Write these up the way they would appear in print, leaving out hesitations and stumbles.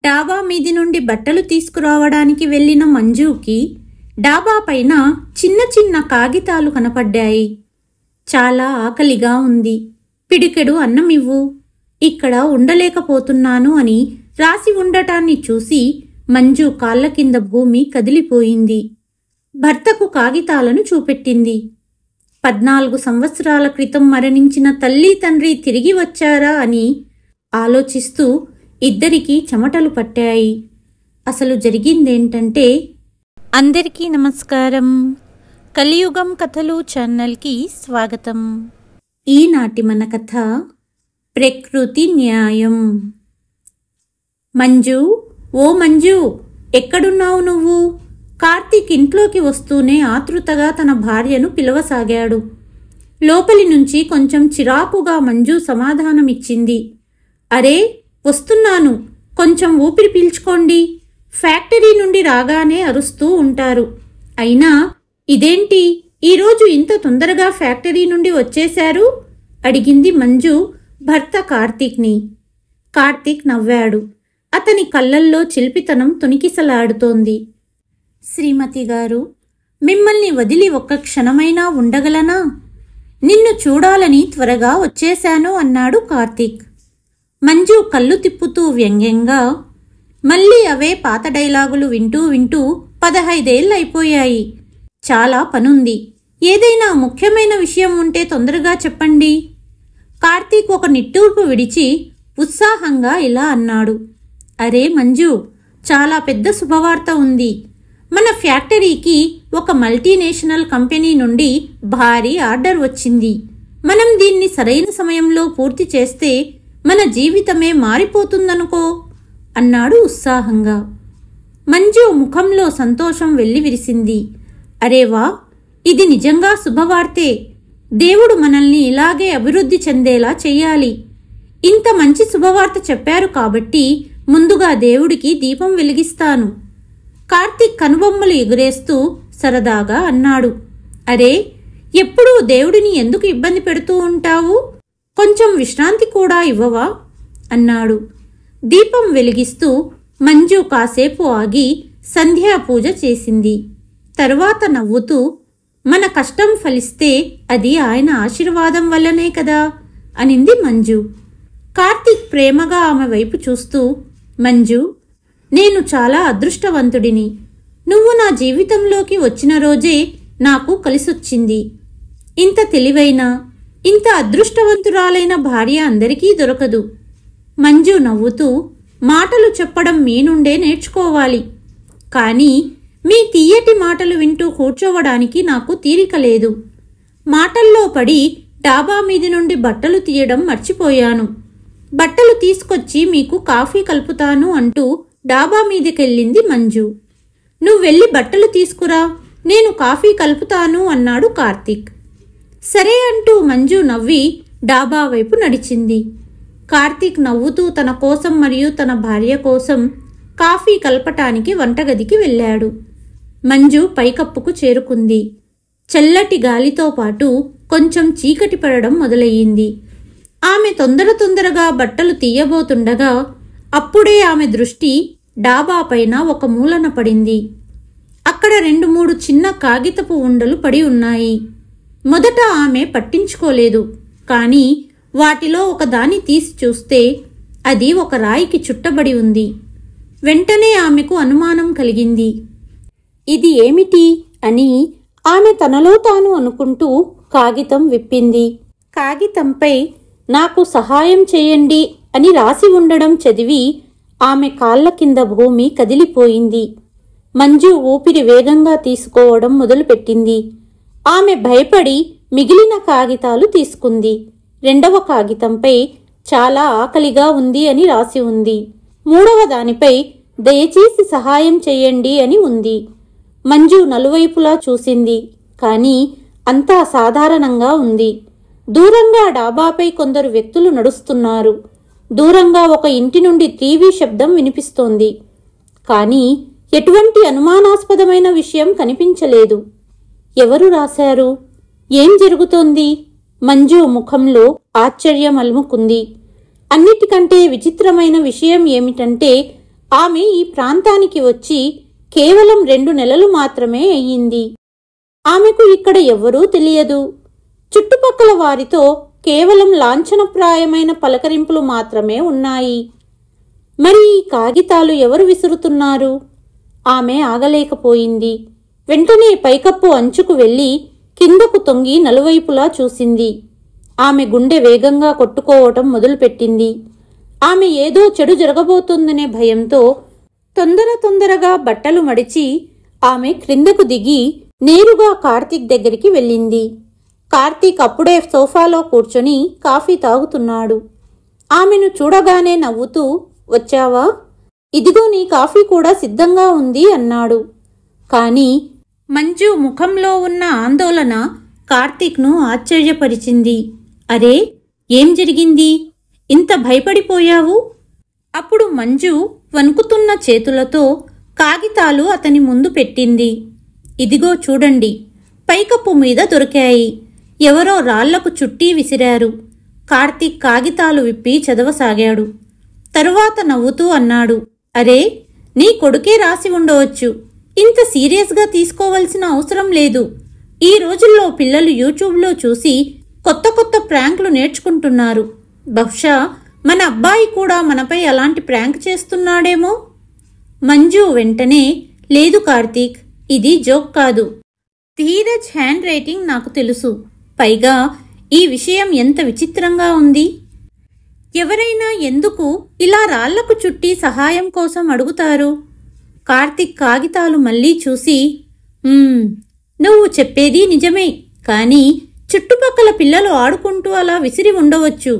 డాబా మీది నుండి బట్టలు తీసుకురావడానికి వెళ్లిన మంజుకి డాబా పైన చిన్న చిన్న కాగితాలు కనపడ్డాయి. చాలా ఆకలిగా ఉంది, పిడికెడు అన్నమివ్వు, ఇక్కడ ఉండలేకపోతున్నాను అని రాసి ఉండటాన్ని చూసి మంజు కాళ్ల కింద భూమి కదిలిపోయింది. భర్తకు కాగితాలను చూపెట్టింది. 14 సంవత్సరాల క్రితం మరణించిన తల్లి తండ్రి తిరిగి వచ్చారా అని ఆలోచిస్తూ ఇద్దరికీ చెమటలు పట్టాయి. అసలు జరిగిందేంటంటే, అందరికీ నమస్కారం. కలియుగం కథలు ఛానల్కి స్వాగతం. ఈనాటి మన కథ ప్రకృతి న్యాయం. మంజు, ఓ మంజు, ఎక్కడున్నావు నువ్వు? కార్తీక్ ఇంట్లోకి వస్తూనే ఆతృతగా తన భార్యను పిలవసాగాడు. లోపలి నుంచి కొంచెం చిరాకుగా మంజు సమాధానమిచ్చింది. అరే, వస్తున్నాను, కొంచెం ఊపిరి పీల్చుకోండి. ఫ్యాక్టరీ నుండి రాగానే అరుస్తూ ఉంటారు. అయినా ఇదేంటి ఈరోజు ఇంత తొందరగా ఫ్యాక్టరీ నుండి వచ్చేశారు? అడిగింది మంజు భర్త కార్తీక్ని. కార్తీక్ నవ్వాడు. అతని కళ్ళల్లో చిలిపితనం తొణికిసలాడుతోంది. శ్రీమతి గారు, మిమ్మల్ని వదిలి ఒక్క క్షణమైనా ఉండగలనా? నిన్ను చూడాలని త్వరగా వచ్చేశాను అన్నాడు కార్తీక్. మంజు కళ్ళు తిప్పుతూ వ్యంగ్యంగా, మళ్ళీ అవే పాత డైలాగులు వింటూ వింటూ 15 ఏళ్ళైపోయాయి. చాలా పనుంది. ఏదైనా ముఖ్యమైన విషయం ఉంటే తొందరగా చెప్పండి. కార్తీక్ ఒక నిట్టూర్పు విడిచి ఉత్సాహంగా ఇలా అన్నాడు. అరే మంజు, చాలా పెద్ద శుభవార్త ఉంది. మన ఫ్యాక్టరీకి ఒక మల్టీనేషనల్ కంపెనీ నుండి భారీ ఆర్డర్ వచ్చింది. మనం దీన్ని సరైన సమయంలో పూర్తి చేస్తే మన జీవితమే మారిపోతుందనుకో అన్నాడు ఉత్సాహంగా. మంజు ముఖంలో సంతోషం వెల్లివిరిసింది. అరేవా, ఇది నిజంగా శుభవార్తే. దేవుడు మనల్ని ఇలాగే అభివృద్ధి చెందేలా చెయ్యాలి. ఇంత మంచి శుభవార్త చెప్పారు కాబట్టి ముందుగా దేవుడికి దీపం వెలిగిస్తాను. కార్తీక్ కనుబొమ్మలు ఎగురేస్తూ సరదాగా అన్నాడు. అరే, ఎప్పుడూ దేవుడిని ఎందుకు ఇబ్బంది పెడుతూ ఉంటావు? కొంచెం విశ్రాంతి కూడా ఇవ్వవా అన్నాడు. దీపం వెలిగిస్తూ మంజు కాసేపు ఆగి సంధ్యాపూజ చేసింది. తరువాత నవ్వుతూ, మన కష్టం ఫలిస్తే అది ఆయన ఆశీర్వాదం వల్లనే కదా అనింది మంజు. కార్తీక్ ప్రేమగా ఆమె వైపు చూస్తూ, మంజు, నేను చాలా అదృష్టవంతుడిని. నువ్వు నా జీవితంలోకి వచ్చిన రోజే నాకు కలిసొచ్చింది. ఇంత తెలివైన, ఇంత అదృష్టవంతురాలైన భార్య అందరికీ దొరకదు. మంజు నవ్వుతూ, మాటలు చెప్పడం మీ నుండే నేర్చుకోవాలి. కానీ మీ తీయటి మాటలు వింటూ కూర్చోవడానికి నాకు తీరిక లేదు. మాటల్లో పడి డాబా మీది నుండి బట్టలు తీయడం మర్చిపోయాను. బట్టలు తీసుకొచ్చి మీకు కాఫీ కలుపుతాను అంటూ డాబా మీదకెళ్ళింది మంజు. నువ్వెళ్ళి బట్టలు తీసుకురా, నేను కాఫీ కలుపుతాను అన్నాడు కార్తీక్. సరే అంటూ మంజు నవ్వి డాబా వైపు నడిచింది. కార్తీక్ నవ్వుతూ తన కోసం మరియు తన భార్య కోసం కాఫీ కలపటానికి వంటగదికి వెళ్ళాడు. మంజు పైకప్పుకు చేరుకుంది. చల్లటి గాలితో పాటు కొంచెం చీకటి పడడం మొదలయ్యింది. ఆమె తొందరగా బట్టలు తీయబోతుండగా అప్పుడే ఆమె దృష్టి డాబా పైన ఒక మూలన పడింది. అక్కడ 2-3 చిన్న కాగితపు ఉండలు పడి ఉన్నాయి. మొదట ఆమె పట్టించుకోలేదు. కానీ వాటిలో ఒకదాన్ని తీసి చూస్తే అది ఒక రాయికి చుట్టబడి ఉంది. వెంటనే ఆమెకు అనుమానం కలిగింది. ఇది ఏమిటి అని ఆమె తనలో తాను అనుకుంటూ కాగితం విప్పింది. కాగితంపై నాకు సహాయం చేయండి అని రాసి ఉండడం చదివి ఆమె కాళ్ల కింద భూమి కదిలిపోయింది. మంజు ఊపిరి వేగంగా తీసుకోవడం మొదలుపెట్టింది. ఆమె భయపడి మిగిలిన కాగితాలు తీసుకుంది. 2వ కాగితంపై చాలా ఆకలిగా ఉంది అని రాసి ఉంది. 3వ దానిపై దయచేసి సహాయం చేయండి అని ఉంది. మంజు నలువైపులా చూసింది. కానీ అంతా సాధారణంగా ఉంది. దూరంగా డాబాపై కొందరు వ్యక్తులు నడుస్తున్నారు. దూరంగా ఒక ఇంటి నుండి టీవీ శబ్దం వినిపిస్తోంది. కానీ ఎటువంటి అనుమానాస్పదమైన విషయం కనిపించలేదు. ఎవరు రాశారు? ఏం జరుగుతోంది? మంజు ముఖంలో ఆశ్చర్యం అలుముకుంది. అన్నిటికంటే విచిత్రమైన విషయం ఏమిటంటే ఆమె ఈ ప్రాంతానికి వచ్చి కేవలం 2 నెలలు మాత్రమే అయ్యింది. ఆమెకు ఇక్కడ ఎవ్వరూ తెలియదు. చుట్టుపక్కల వారితో కేవలం లాంఛనప్రాయమైన పలకరింపులు మాత్రమే ఉన్నాయి. మరి ఈ కాగితాలు ఎవరు విసురుతున్నారు? ఆమె ఆగలేకపోయింది. వెంటనే పైకప్పు అంచుకు వెళ్లి కిందకు తొంగి నలువైపులా చూసింది. ఆమె గుండె వేగంగా కొట్టుకోవటం మొదలుపెట్టింది. ఆమె ఏదో చెడు జరగబోతోందనే భయంతో తొందరగా బట్టలు మడిచి ఆమె క్రిందకు దిగి నేరుగా కార్తీక్ దగ్గరికి వెళ్ళింది. కార్తీక్ అప్పుడే సోఫాలో కూర్చొని కాఫీ తాగుతున్నాడు. ఆమెను చూడగానే నవ్వుతూ, వచ్చావా? ఇదిగో నీ కాఫీ కూడా సిద్ధంగా ఉంది అన్నాడు. కాని మంజు ముఖంలో ఉన్న ఆందోళన కార్తీక్ను ఆశ్చర్యపరిచింది. అరే, ఏం జరిగింది? ఇంత భయపడిపోయావు? అప్పుడు మంజు వణుకుతున్న చేతులతో కాగితాలు అతని ముందు పెట్టింది. ఇదిగో చూడండి, పైకప్పు మీద దొరికాయి. ఎవరో రాళ్లకు చుట్టి విసిరారు. కార్తీక్ కాగితాలు విప్పి చదవసాగాడు. తరువాత నవ్వుతూ అన్నాడు, అరే, నీ కొడుకే రాసి ఉండవచ్చు. ఇంత సీరియస్గా తీసుకోవలసిన అవసరం లేదు. ఈ రోజుల్లో పిల్లలు యూట్యూబ్లో చూసి కొత్త ప్రాంక్లు నేర్చుకుంటున్నారు. బహుశా మన అబ్బాయి కూడా మనపై అలాంటి ప్రాంక్ చేస్తున్నాడేమో. మంజు వెంటనే, లేదు కార్తీక్, ఇది జోక్ కాదు. ధీరజ్ హ్యాండ్ రైటింగ్ నాకు తెలుసు. పైగా ఈ విషయం ఎంత విచిత్రంగా ఉంది. ఎవరైనా ఎందుకు ఇలా రాళ్లకు చుట్టి సహాయం కోసం అడుగుతారు? కార్తీక్ కాగితాలు మళ్లీ చూసి, నువ్వు చెప్పేది నిజమే, కానీ చుట్టుపక్కల పిల్లలు ఆడుకుంటూ అలా విసిరి ఉండవచ్చు.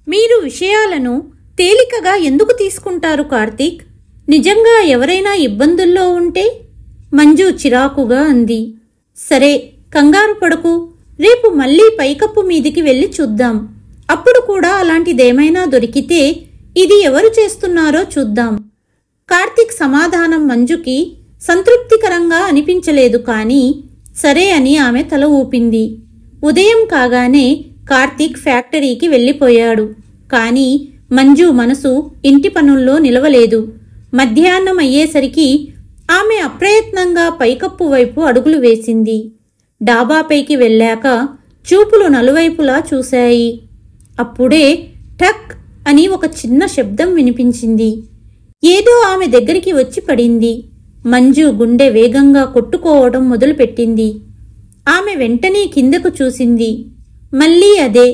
మీరు విషయాలను తేలికగా ఎందుకు తీసుకుంటారు కార్తీక్? నిజంగా ఎవరైనా ఇబ్బందుల్లో ఉంటే? మంజు చిరాకుగా అంది. సరే, కంగారు పడకు. రేపు మళ్లీ పైకప్పు మీదికి వెళ్ళి చూద్దాం. అప్పుడు కూడా అలాంటిదేమైనా దొరికితే ఇది ఎవరు చేస్తున్నారో చూద్దాం. కార్తీక్ సమాధానం మంజుకి సంతృప్తికరంగా అనిపించలేదు. కానీ సరే అని ఆమె తల ఊపింది. ఉదయం కాగానే కార్తీక్ ఫ్యాక్టరీకి వెళ్ళిపోయాడు. కానీ మంజు మనసు ఇంటి పనుల్లో నిలవలేదు. మధ్యాహ్నం అయ్యేసరికి ఆమె అప్రయత్నంగా పైకప్పు వైపు అడుగులు వేసింది. డాబాపైకి వెళ్ళాక చూపులు నలువైపులా చూశాయి. అప్పుడే టక్ అని ఒక చిన్న శబ్దం వినిపించింది. ఏదో ఆమె దగ్గరికి వచ్చి పడింది. మంజు గుండె వేగంగా కొట్టుకోవడం మొదలుపెట్టింది. ఆమె వెంటనే కిందకు చూసింది. మళ్లీ అదే.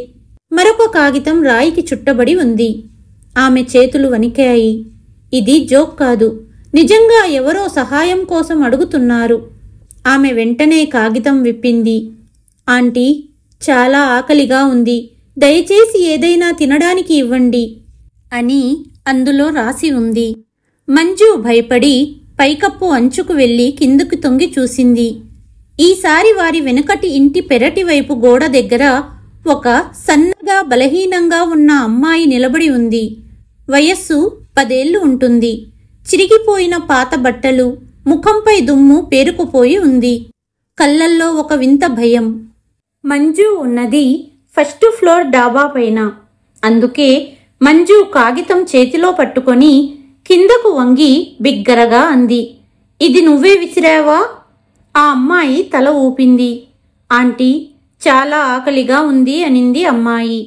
మరొక కాగితం రాయికి చుట్టబడి ఉంది. ఆమె చేతులు వణికాయి. ఇది జోక్ కాదు, నిజంగా ఎవరో సహాయం కోసం అడుగుతున్నారు. ఆమె వెంటనే కాగితం విప్పింది. ఆంటీ, చాలా ఆకలిగా ఉంది. దయచేసి ఏదైనా తినడానికి ఇవ్వండి అని అందులో రాసి ఉంది. మంజు భయపడి పైకప్పు అంచుకు వెళ్లి కిందకు తొంగి చూసింది. ఈసారి వారి వెనుకటి ఇంటి పెరటి వైపు గోడ దగ్గర ఒక సన్నగా బలహీనంగా ఉన్న అమ్మాయి నిలబడి ఉంది. వయస్సు 10 ఏళ్లు ఉంటుంది. చిరిగిపోయిన పాత బట్టలు, ముఖంపై దుమ్ము పేరుకుపోయి ఉంది. కళ్ళల్లో ఒక వింత భయం. మంజు ఉన్నది ఫస్ట్ ఫ్లోర్ డాబా పైన. అందుకే మంజు కాగితం చేతిలో పట్టుకొని కిందకు వంగి బిగ్గరగా అంది, ఇది నువ్వే విసిరావా? ఆ అమ్మాయి తల ఊపింది. ఆంటీ, చాలా ఆకలిగా ఉంది అనింది అమ్మాయి.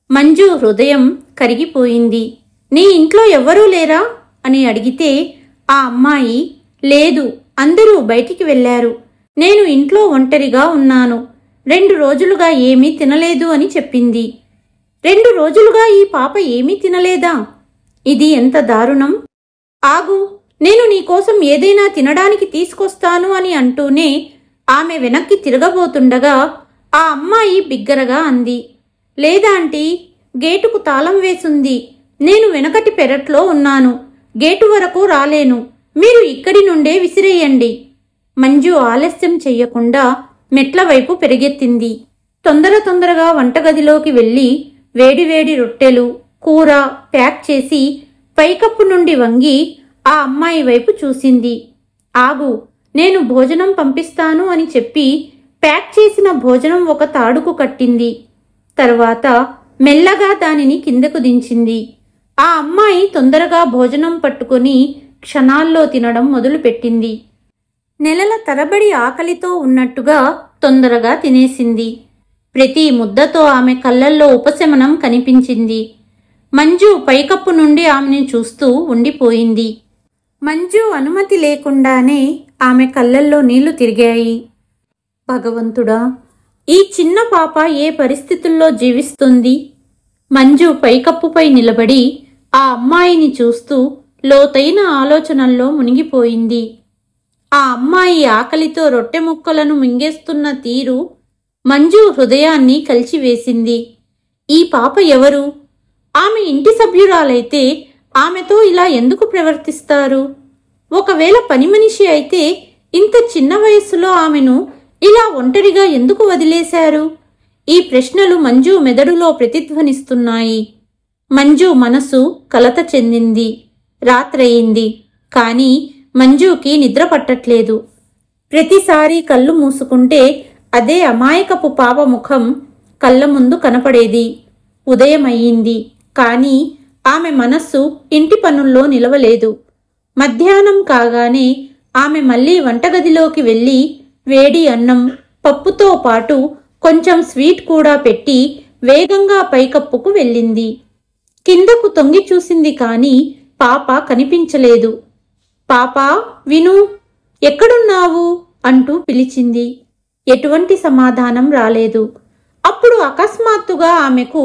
మంజు హృదయం కరిగిపోయింది. నీ ఇంట్లో ఎవ్వరూ లేరా అని అడిగితే ఆ అమ్మాయి, లేదు, అందరూ బయటికి వెళ్లారు. నేను ఇంట్లో ఒంటరిగా ఉన్నాను. 2 రోజులుగా ఏమీ తినలేదు అని చెప్పింది. 2 రోజులుగా ఈ పాప ఏమీ తినలేదా? ఇది ఎంత దారుణం! ఆగు, నేను నీకోసం ఏదైనా తినడానికి తీసుకొస్తాను అని అంటూనే ఆమె వెనక్కి తిరగబోతుండగా ఆ అమ్మాయి బిగ్గరగా అంది, లేదాంటీ, గేటుకు తాళం వేసుంది. నేను వెనకటి పెరట్లో ఉన్నాను. గేటు వరకు రాలేను. మీరు ఇక్కడి నుండే విసిరేయండి. మంజు ఆలస్యం చెయ్యకుండా మెట్ల వైపు పెరిగెత్తింది. తొందరగా వంటగదిలోకి వెళ్లి వేడివేడి రొట్టెలు, కూర ప్యాక్ చేసి పైకప్పు నుండి వంగి ఆ అమ్మాయి వైపు చూసింది. ఆగు, నేను భోజనం పంపిస్తాను అని చెప్పి ప్యాక్ చేసిన భోజనం ఒక తాడుకు కట్టింది. తర్వాత మెల్లగా దానిని కిందకు దించింది. ఆ అమ్మాయి తొందరగా భోజనం పట్టుకొని క్షణాల్లో తినడం మొదలుపెట్టింది. నెలల తరబడి ఆకలితో ఉన్నట్టుగా తొందరగా తినేసింది. ప్రతి ముద్దతో ఆమె కళ్ళల్లో ఉపశమనం కనిపించింది. మంజు పైకప్పు నుండి ఆమెను చూస్తూ ఉండిపోయింది. మంజు అనుమతి లేకుండానే ఆమె కళ్ళల్లో నీళ్లు తిరిగాయి. భగవంతుడా, ఈ చిన్న పాప ఏ పరిస్థితుల్లో జీవిస్తుంది? మంజు పైకప్పుపై నిలబడి ఆ అమ్మాయిని చూస్తూ లోతైన ఆలోచనల్లో మునిగిపోయింది. ఆ అమ్మాయి ఆకలితో రొట్టె ముక్కలను మింగేస్తున్న తీరు మంజు హృదయాన్ని కలిచివేసింది. ఈ పాప ఎవరు? ఆమె ఇంటి సభ్యురాలైతే ఆమెతో ఇలా ఎందుకు ప్రవర్తిస్తారు? ఒకవేళ పని మనిషి అయితే ఇంత చిన్న వయస్సులో ఆమెను ఇలా ఒంటరిగా ఎందుకు వదిలేశారు? ఈ ప్రశ్నలు మంజు మెదడులో ప్రతిధ్వనిస్తున్నాయి. మంజు మనసు కలత చెందింది. రాత్రయింది, కానీ మంజుకి నిద్ర పట్టట్లేదు. ప్రతిసారి కళ్ళు మూసుకుంటే అదే అమాయకపు పాప ముఖం కళ్ళ ముందు కనపడేది. ఉదయమయ్యింది, కానీ ఆమె మనస్సు ఇంటి పనుల్లో నిలవలేదు. మధ్యాహ్నం కాగానే ఆమె మళ్ళీ వంటగదిలోకి వెళ్ళి వేడి అన్నం, పప్పుతో పాటు కొంచెం స్వీట్ కూడా పెట్టి వేగంగా పైకప్పుకు వెళ్ళింది. కిందకు తొంగి చూసింది, కానీ పాప కనిపించలేదు. పాపా, విను, ఎక్కడున్నావు అంటూ పిలిచింది. ఎటువంటి సమాధానం రాలేదు. అప్పుడు అకస్మాత్తుగా ఆమెకు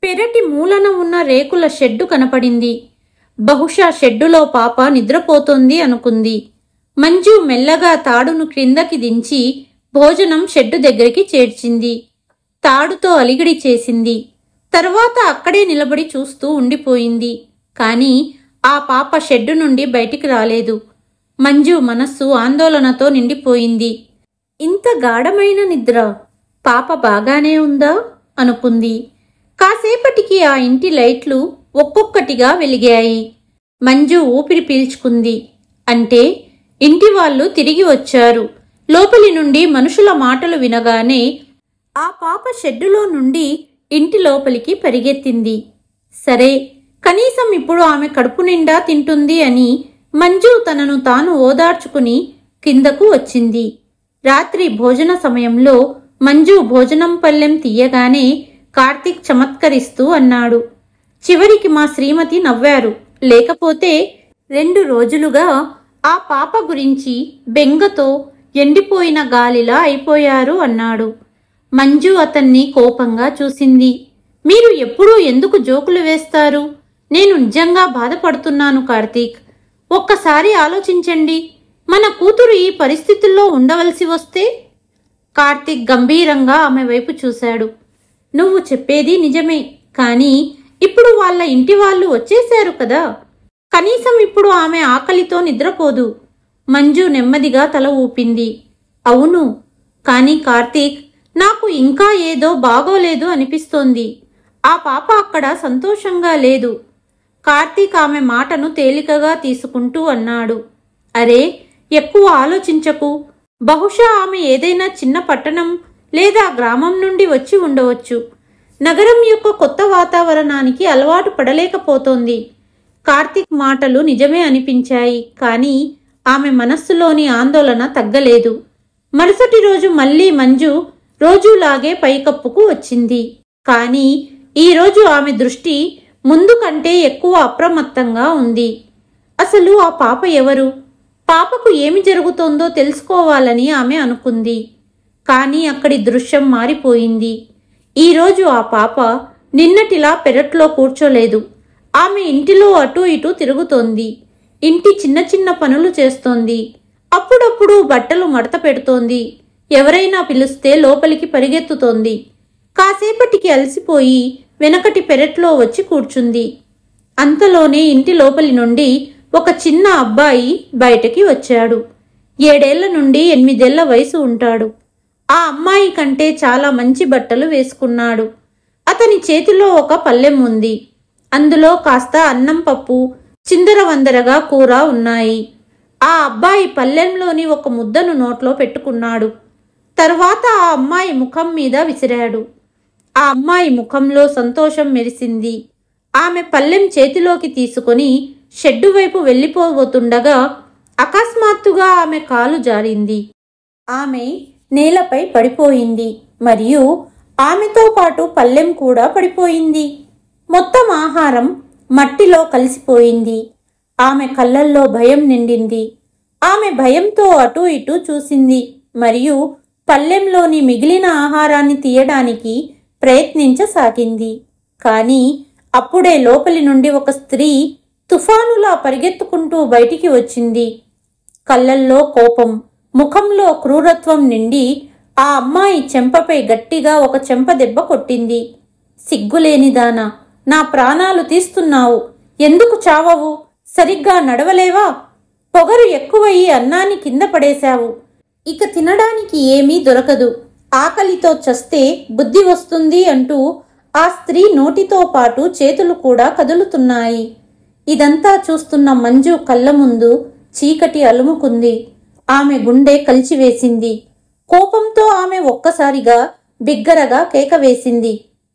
పెరటి మూలన ఉన్న రేకుల షెడ్డు కనపడింది. బహుశా షెడ్డులో పాప నిద్రపోతోంది అనుకుంది. మంజు మెల్లగా తాడును క్రిందకి దించి భోజనం షెడ్డు దగ్గరికి చేర్చింది. తాడుతో అలిగిడి చేసింది. తరువాత అక్కడే నిలబడి చూస్తూ ఉండిపోయింది. కానీ ఆ పాప షెడ్డు నుండి బయటికి రాలేదు. మంజు మనస్సు ఆందోళనతో నిండిపోయింది. ఇంత గాఢమైన నిద్ర, పాప బాగానే ఉందా అనుకుంది. కాసేపటికి ఆ ఇంటి లైట్లు ఒక్కొక్కటిగా వెలిగాయి. మంజు ఊపిరి పీల్చుకుంది. అంటే ఇంటి వాళ్ళు తిరిగి వచ్చారు. లోపలి నుండి మనుషుల మాటలు వినగానే ఆ పాప షెడ్డులో నుండి ఇంటి లోపలికి పరిగెత్తింది. సరే, కనీసం ఇప్పుడు ఆమె కడుపు నిండా తింటుంది అని మంజు తనను తాను ఓదార్చుకుని కిందకు వచ్చింది. రాత్రి భోజన సమయంలో మంజు భోజనం పళ్ళెం తీయగానే కార్తీక్ చమత్కరిస్తూ అన్నాడు, చివరికి మా శ్రీమతి నవ్వారు, లేకపోతే 2 రోజులుగా ఆ పాప గురించి బెంగతో ఎండిపోయిన గాలిలా అయిపోయారు అన్నాడు. మంజు అతన్ని కోపంగా చూసింది. మీరు ఎప్పుడూ ఎందుకు జోకులు వేస్తారు? నేను నిజంగా బాధపడుతున్నాను కార్తీక్. ఒక్కసారి ఆలోచించండి, మన కూతురు ఈ పరిస్థితుల్లో ఉండవలసి వస్తే? కార్తీక్ గంభీరంగా ఆమె వైపు చూశాడు. నువ్వు చెప్పేది నిజమే, కానీ ఇప్పుడు వాళ్ళ ఇంటి వాళ్ళు వచ్చేశారు కదా. కనీసం ఇప్పుడు ఆమె ఆకలితో నిద్రపోదు. మంజు నెమ్మదిగా తల ఊపింది. అవును, కానీ కార్తీక్, నాకు ఇంకా ఏదో బాగోలేదు అనిపిస్తోంది. ఆ పాప అక్కడ సంతోషంగా లేదు. కార్తీక్ ఆమె మాటను తేలికగా తీసుకుంటూ అన్నాడు, అరే, ఎక్కువ ఆలోచించకు. బహుశా ఆమె ఏదైనా చిన్న పట్టణం లేదా గ్రామం నుండి వచ్చి ఉండవచ్చు. నగరం యొక్క కొత్త వాతావరణానికి అలవాటు పడలేకపోతోంది. కార్తీక్ మాటలు నిజమే అనిపించాయి, కానీ ఆమె మనస్సులోని ఆందోళన తగ్గలేదు. మరుసటి రోజు మళ్లీ మంజు రోజులాగే పైకప్పుకు వచ్చింది. కానీ ఈరోజు ఆమె దృష్టి ముందు కంటే ఎక్కువ అప్రమత్తంగా ఉంది. అసలు ఆ పాప ఎవరు? పాపకు ఏమి జరుగుతోందో తెలుసుకోవాలని ఆమె అనుకుంది. కానీ అక్కడి దృశ్యం మారిపోయింది. ఈరోజు ఆ పాప నిన్నటిలా పెరట్లో కూర్చోలేదు. ఆమె ఇంటిలో అటూ ఇటూ తిరుగుతోంది. ఇంటి చిన్న చిన్న పనులు చేస్తోంది. అప్పుడప్పుడు బట్టలు మడత పెడుతోంది. ఎవరైనా పిలిస్తే లోపలికి పరిగెత్తుతోంది. కాసేపటికి అలసిపోయి వెనకటి పెరట్లో వచ్చి కూర్చుంది. అంతలోనే ఇంటి లోపలి నుండి ఒక చిన్న అబ్బాయి బయటకి వచ్చాడు. 7 ఏళ్ల నుండి 8 ఏళ్ల వయసు ఉంటాడు. ఆ అమ్మాయి కంటే చాలా మంచి బట్టలు వేసుకున్నాడు. అతని చేతిలో ఒక పళ్ళెం ఉంది. అందులో కాస్త అన్నం, పప్పు, చిందరవందరగా కూర ఉన్నాయి. ఆ అబ్బాయి పళ్ళెంలోని ఒక ముద్దను నోట్లో పెట్టుకున్నాడు. తర్వాత ఆ అమ్మాయి ముఖం మీద విసిరాడు. ఆ అమ్మాయి ముఖంలో సంతోషం మెరిసింది. ఆమె పళ్ళెం చేతిలోకి తీసుకుని షెడ్డు వైపు వెళ్ళిపోబోతుండగా అకస్మాత్తుగా ఆమె కాలు జారింది. ఆమె నేలపై పడిపోయింది మరియు ఆమెతో పాటు పళ్ళెం కూడా పడిపోయింది. మొత్తం ఆహారం మట్టిలో కలిసిపోయింది. ఆమె కళ్ళల్లో భయం నిండింది. ఆమె భయంతో అటూ ఇటూ చూసింది మరియు పళ్ళెంలోని మిగిలిన ఆహారాన్ని తీయడానికి ప్రయత్నించసాగింది. కానీ అప్పుడే లోపలి నుండి ఒక స్త్రీ తుఫానులా పరిగెత్తుకుంటూ బయటికి వచ్చింది. కళ్ళల్లో కోపం, ముఖంలో క్రూరత్వం నిండి ఆ అమ్మాయి చెంపపై గట్టిగా ఒక చెంప దెబ్బ కొట్టింది. సిగ్గులేనిదానా, నా ప్రాణాలు తీస్తున్నావు, ఎందుకు చావవు? సరిగ్గా నడవలేవా? పొగరు ఎక్కువయ్యి అన్నాన్ని కింద పడేశావు. ఇక తినడానికి ఏమీ దొరకదు, ఆకలితో చస్తే బుద్ధి వస్తుంది అంటూ ఆ స్త్రీ నోటితో పాటు చేతులు కూడా కదులుతున్నాయి. ఇదంతా చూస్తున్న మంజు కళ్ళ ముందు చీకటి అలుముకుంది. ఆమె గుండె కలిచివేసింది. కోపంతో ఆమె ఒక్కసారిగా బిగ్గరగా కేక వేసింది.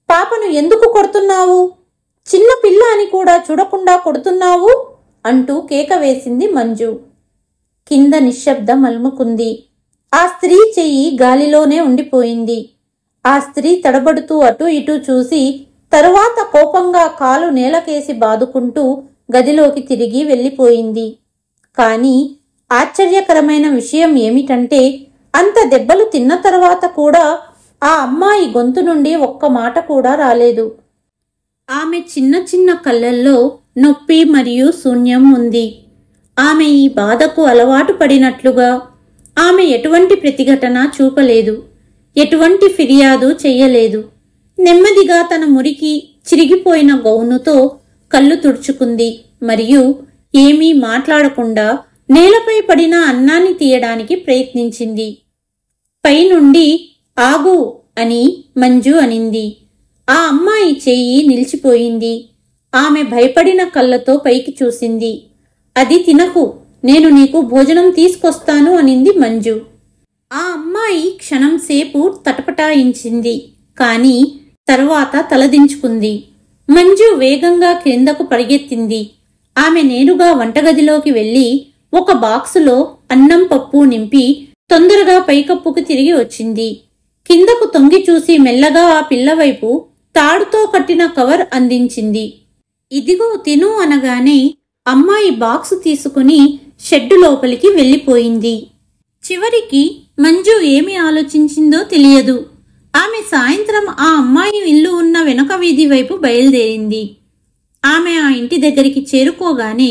పాపను ఎందుకు కొడుతున్నావు? చిన్న పిల్ల అని కూడా చూడకుండా కొడుతున్నావు అంటూ కేక వేసింది మంజు. కింద నిశ్శబ్దం అలుముకుంది. ఆ స్త్రీ చెయ్యి గాలిలోనే ఉండిపోయింది. ఆ స్త్రీ తడబడుతూ అటూ ఇటూ చూసి తరువాత కోపంగా కాలు నేలకేసి బాదుకుంటూ గదిలోకి తిరిగి వెళ్ళిపోయింది. కానీ ఆశ్చర్యకరమైన విషయం ఏమిటంటే అంత దెబ్బలు తిన్న తర్వాత కూడా ఆ అమ్మాయి గొంతు నుండి ఒక్క మాట కూడా రాలేదు. ఆమె చిన్న చిన్న కళ్ళల్లో నొప్పి మరియు శూన్యం ఉంది. ఆమె ఈ బాధకు అలవాటు పడినట్లుగా ఆమె ఎటువంటి ప్రతిఘటన చూపలేదు, ఎటువంటి ఫిర్యాదు చెయ్యలేదు. నెమ్మదిగా తన మురికి చిరిగిపోయిన గౌనుతో కళ్ళు తుడుచుకుంది మరియు ఏమీ మాట్లాడకుండా నేలపై పడిన అన్నాన్ని తీయడానికి ప్రయత్నించింది. పైనుండి ఆగు అని మంజు అనింది. ఆ అమ్మాయి చెయ్యి నిలిచిపోయింది. ఆమె భయపడిన కళ్ళతో పైకి చూసింది. అది తినకు, నేను నీకు భోజనం తీసుకొస్తాను అనింది మంజు. ఆ అమ్మాయి క్షణంసేపు తటపటాయించింది, కానీ తరువాత తలదించుకుంది. మంజు వేగంగా క్రిందకు పరిగెత్తింది. ఆమె నేరుగా వంటగదిలోకి వెళ్లి ఒక బాక్సులో అన్నం పప్పు నింపి తొందరగా పైకప్పుకు తిరిగి వచ్చింది. కిందకు తొంగి చూసి మెల్లగా ఆ పిల్లవైపు తాడుతో కట్టిన కవర్ అందించింది. ఇదిగో తిను అనగానే అమ్మాయి బాక్సు తీసుకుని షెడ్డు లోపలికి వెళ్ళిపోయింది. చివరికి మంజు ఏమి ఆలోచించిందో తెలియదు. ఆమె సాయంత్రం ఆ అమ్మాయి ఇల్లు ఉన్న వెనుక వీధి వైపు బయలుదేరింది. ఆమె ఆ ఇంటి దగ్గరికి చేరుకోగానే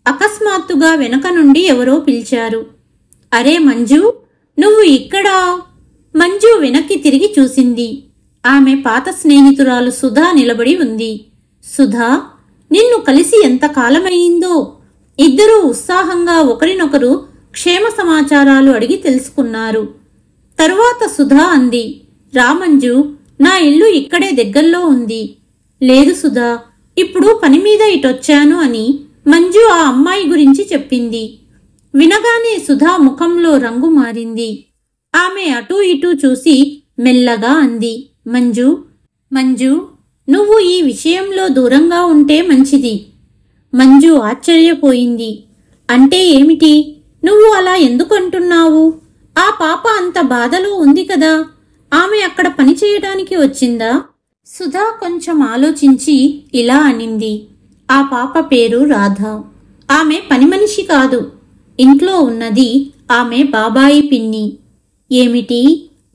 అకస్మాత్తుగా వెనుక నుండి ఎవరో పిలిచారు. అరే మంజు, నువ్వు ఇక్కడా? మంజు వెనక్కి తిరిగి చూసింది. ఆమె పాత స్నేహితురాలు సుధా నిలబడి ఉంది. సుధా, నిన్ను కలిసి ఎంత కాలమయ్యిందో! ఇద్దరూ ఉత్సాహంగా ఒకరినొకరు క్షేమ సమాచారాలు అడిగి తెలుసుకున్నారు. తరువాత సుధా అంది, రామంజు, నా ఇల్లు ఇక్కడే దగ్గర్లో ఉంది. లేదు సుధా, ఇప్పుడు పనిమీద ఇటొచ్చాను అని మంజు ఆ అమ్మాయి గురించి చెప్పింది. వినగానే సుధా ముఖంలో రంగు మారింది. ఆమె అటూ ఇటూ చూసి మెల్లగా అంది, మంజు, మంజు, నువ్వు ఈ విషయంలో దూరంగా ఉంటే మంచిది. మంజు ఆశ్చర్యపోయింది. అంటే ఏమిటి? నువ్వు అలా ఎందుకంటున్నావు? ఆ పాప అంత బాధలో ఉంది కదా, ఆమె అక్కడ పని చేయడానికి వచ్చిందా? సుధా కొంచెం ఆలోచించి ఇలా అనింది, ఆ పాప పేరు రాధ. ఆమె పని మనిషి కాదు, ఇంట్లో ఉన్నది ఆమె బాబాయి పిన్ని. ఏమిటి,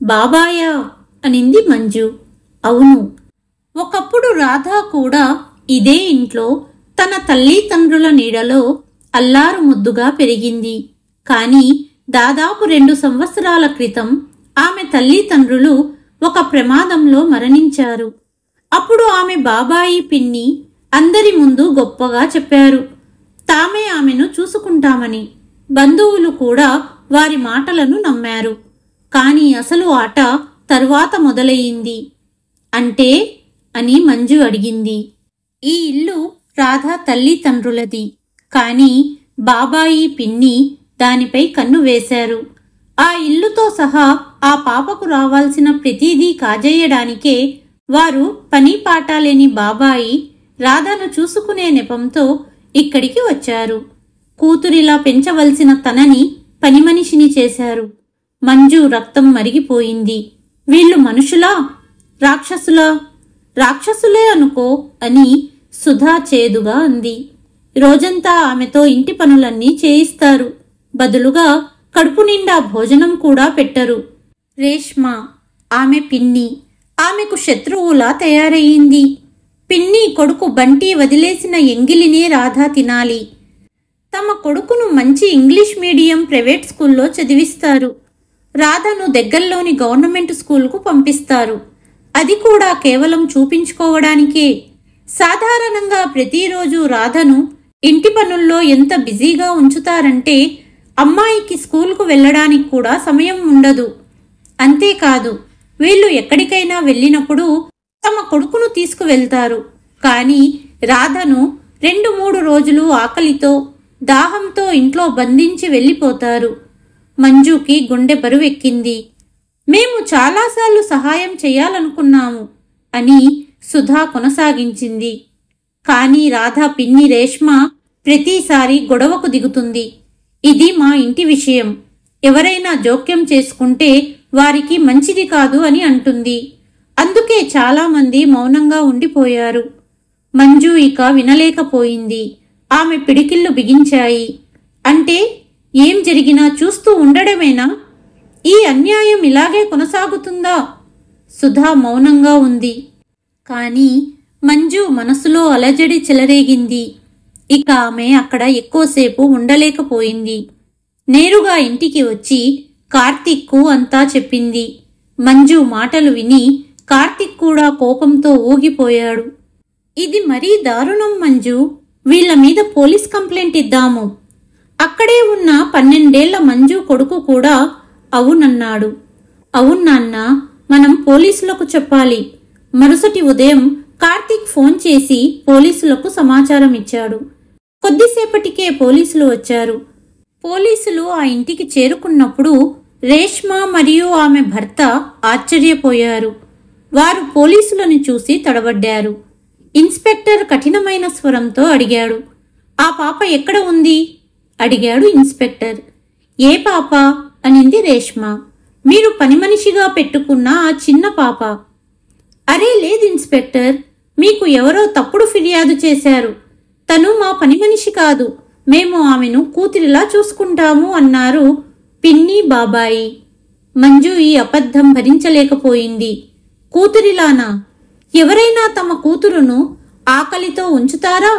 బాబాయా అనింది మంజు. అవును, ఒకప్పుడు రాధ కూడా ఇదే ఇంట్లో తన తల్లిదండ్రుల నీడలో అల్లారు ముద్దుగా పెరిగింది. కానీ దాదాపు 2 సంవత్సరాల క్రితం ఆమె తల్లిదండ్రులు ఒక ప్రమాదంలో మరణించారు. అప్పుడు ఆమె బాబాయి పిన్ని అందరి ముందు గొప్పగా చెప్పారు, తామే ఆమెను చూసుకుంటామని. బంధువులు కూడా వారి మాటలను నమ్మారు. కానీ అసలు ఆట తరువాత మొదలయ్యింది. అంటే అని మంజు అడిగింది. ఈ ఇల్లు రాధ తల్లిదండ్రులది, కానీ బాబాయి పిన్ని దానిపై కన్ను వేశారు. ఆ ఇల్లుతో సహా ఆ పాపకు రావాల్సిన ప్రతిదీ కాజేయడానికే వారు పని పాట లేని బాబాయి రాధను చూసుకునే నెపంతో ఇక్కడికి వచ్చారు. కూతురిలా పెంచవలసిన తనని పనిమనిషిని చేశారు. మంజు రక్తం మరిగిపోయింది. వీళ్ళు మనుషులా, రాక్షసులా? రాక్షసులే అనుకో అని సుధా చేదుగా అంది. రోజంతా ఆమెతో ఇంటి పనులన్నీ చేయిస్తారు. బదులుగా కడుపు నిండా భోజనం కూడా పెట్టరు. రేష్మ ఆమె పిన్ని ఆమెకు శత్రువులా తయారయ్యింది. పిన్ని కొడుకు బంటి వదిలేసిన ఎంగిలినే రాధ తినాలి. తమ కొడుకును మంచి ఇంగ్లీష్ మీడియం ప్రైవేట్ స్కూల్లో చదివిస్తారు. రాధను దగ్గరలోని గవర్నమెంట్ స్కూలుకు పంపిస్తారు. అది కూడా కేవలం చూపించుకోవడానికే. సాధారణంగా ప్రతిరోజు రాధను ఇంటి పనుల్లో ఎంత బిజీగా ఉంచుతారంటే అమ్మాయికి స్కూలుకు వెళ్ళడానికి కూడా సమయం ఉండదు. అంతేకాదు, వీళ్ళు ఎక్కడికైనా వెళ్ళినప్పుడు తమ కొడుకును తీసుకువెళ్తారు. కానీ రాధను 2-3 రోజులు ఆకలితో దాహంతో ఇంట్లో బంధించి వెళ్ళిపోతారు. మంజుకి గుండె బరువెక్కింది. మేము చాలాసార్లు సహాయం చేయాలనుకున్నాము అని సుధా కొనసాగించింది. కానీ రాధ పిన్ని రేష్మ ప్రతిసారి గొడవకు దిగుతుంది. ఇది మా ఇంటి విషయం, ఎవరైనా జోక్యం చేసుకుంటే వారికి మంచిది కాదు అని అంటుంది. అందుకే చాలామంది మౌనంగా ఉండిపోయారు. మంజు ఇక వినలేకపోయింది. ఆమె పిడికిళ్ళు బిగించాయి. అంటే ఏం జరిగినా చూస్తూ ఉండడమేనా? ఈ అన్యాయం ఇలాగే కొనసాగుతుందా? సుధా మౌనంగా ఉంది. కానీ మంజు మనసులో అలజడి చెలరేగింది. ఇక ఆమె అక్కడ ఎక్కువసేపు ఉండలేకపోయింది. నేరుగా ఇంటికి వచ్చి కార్తీక్కు అంతా చెప్పింది. మంజు మాటలు విని కార్తీక్ కూడా కోపంతో ఊగిపోయాడు. ఇది మరీ దారుణం మంజు, వీళ్ల మీద పోలీస్ కంప్లైంట్ ఇద్దాము. అక్కడే ఉన్న 12 ఏళ్ల మంజు కొడుకు కూడా అవునన్నాడు. అవునాన్న, మనం పోలీసులకు చెప్పాలి. మరుసటి ఉదయం కార్తీక్ ఫోన్ చేసి పోలీసులకు సమాచారం ఇచ్చాడు. కొద్దిసేపటికే పోలీసులు వచ్చారు. పోలీసులు ఆ ఇంటికి చేరుకున్నప్పుడు రేష్మ మరియు ఆమె భర్త ఆశ్చర్యపోయారు. వారు పోలీసులను చూసి తడబడ్డారు. ఇన్స్పెక్టర్ కఠినమైన స్వరంతో అడిగాడు, ఆ పాప ఎక్కడ ఉంది? అడిగాడు ఇన్స్పెక్టర్. ఏ పాప? అనింది రేష్మ. మీరు పనిమనిషిగా పెట్టుకున్న ఆ చిన్న పాప. అరే లేదు ఇన్స్పెక్టర్, మీకు ఎవరో తప్పుడు ఫిర్యాదు చేశారు. తను మా పనిమనిషి కాదు, మేము ఆమెను కూతురిలా చూసుకుంటాము అన్నారు పిన్ని బాబాయి. మంజు ఈ అబద్ధం భరించలేకపోయింది. కూతురిలానా? ఎవరైనా తమ కూతురును ఆకలితో ఉంచుతారా?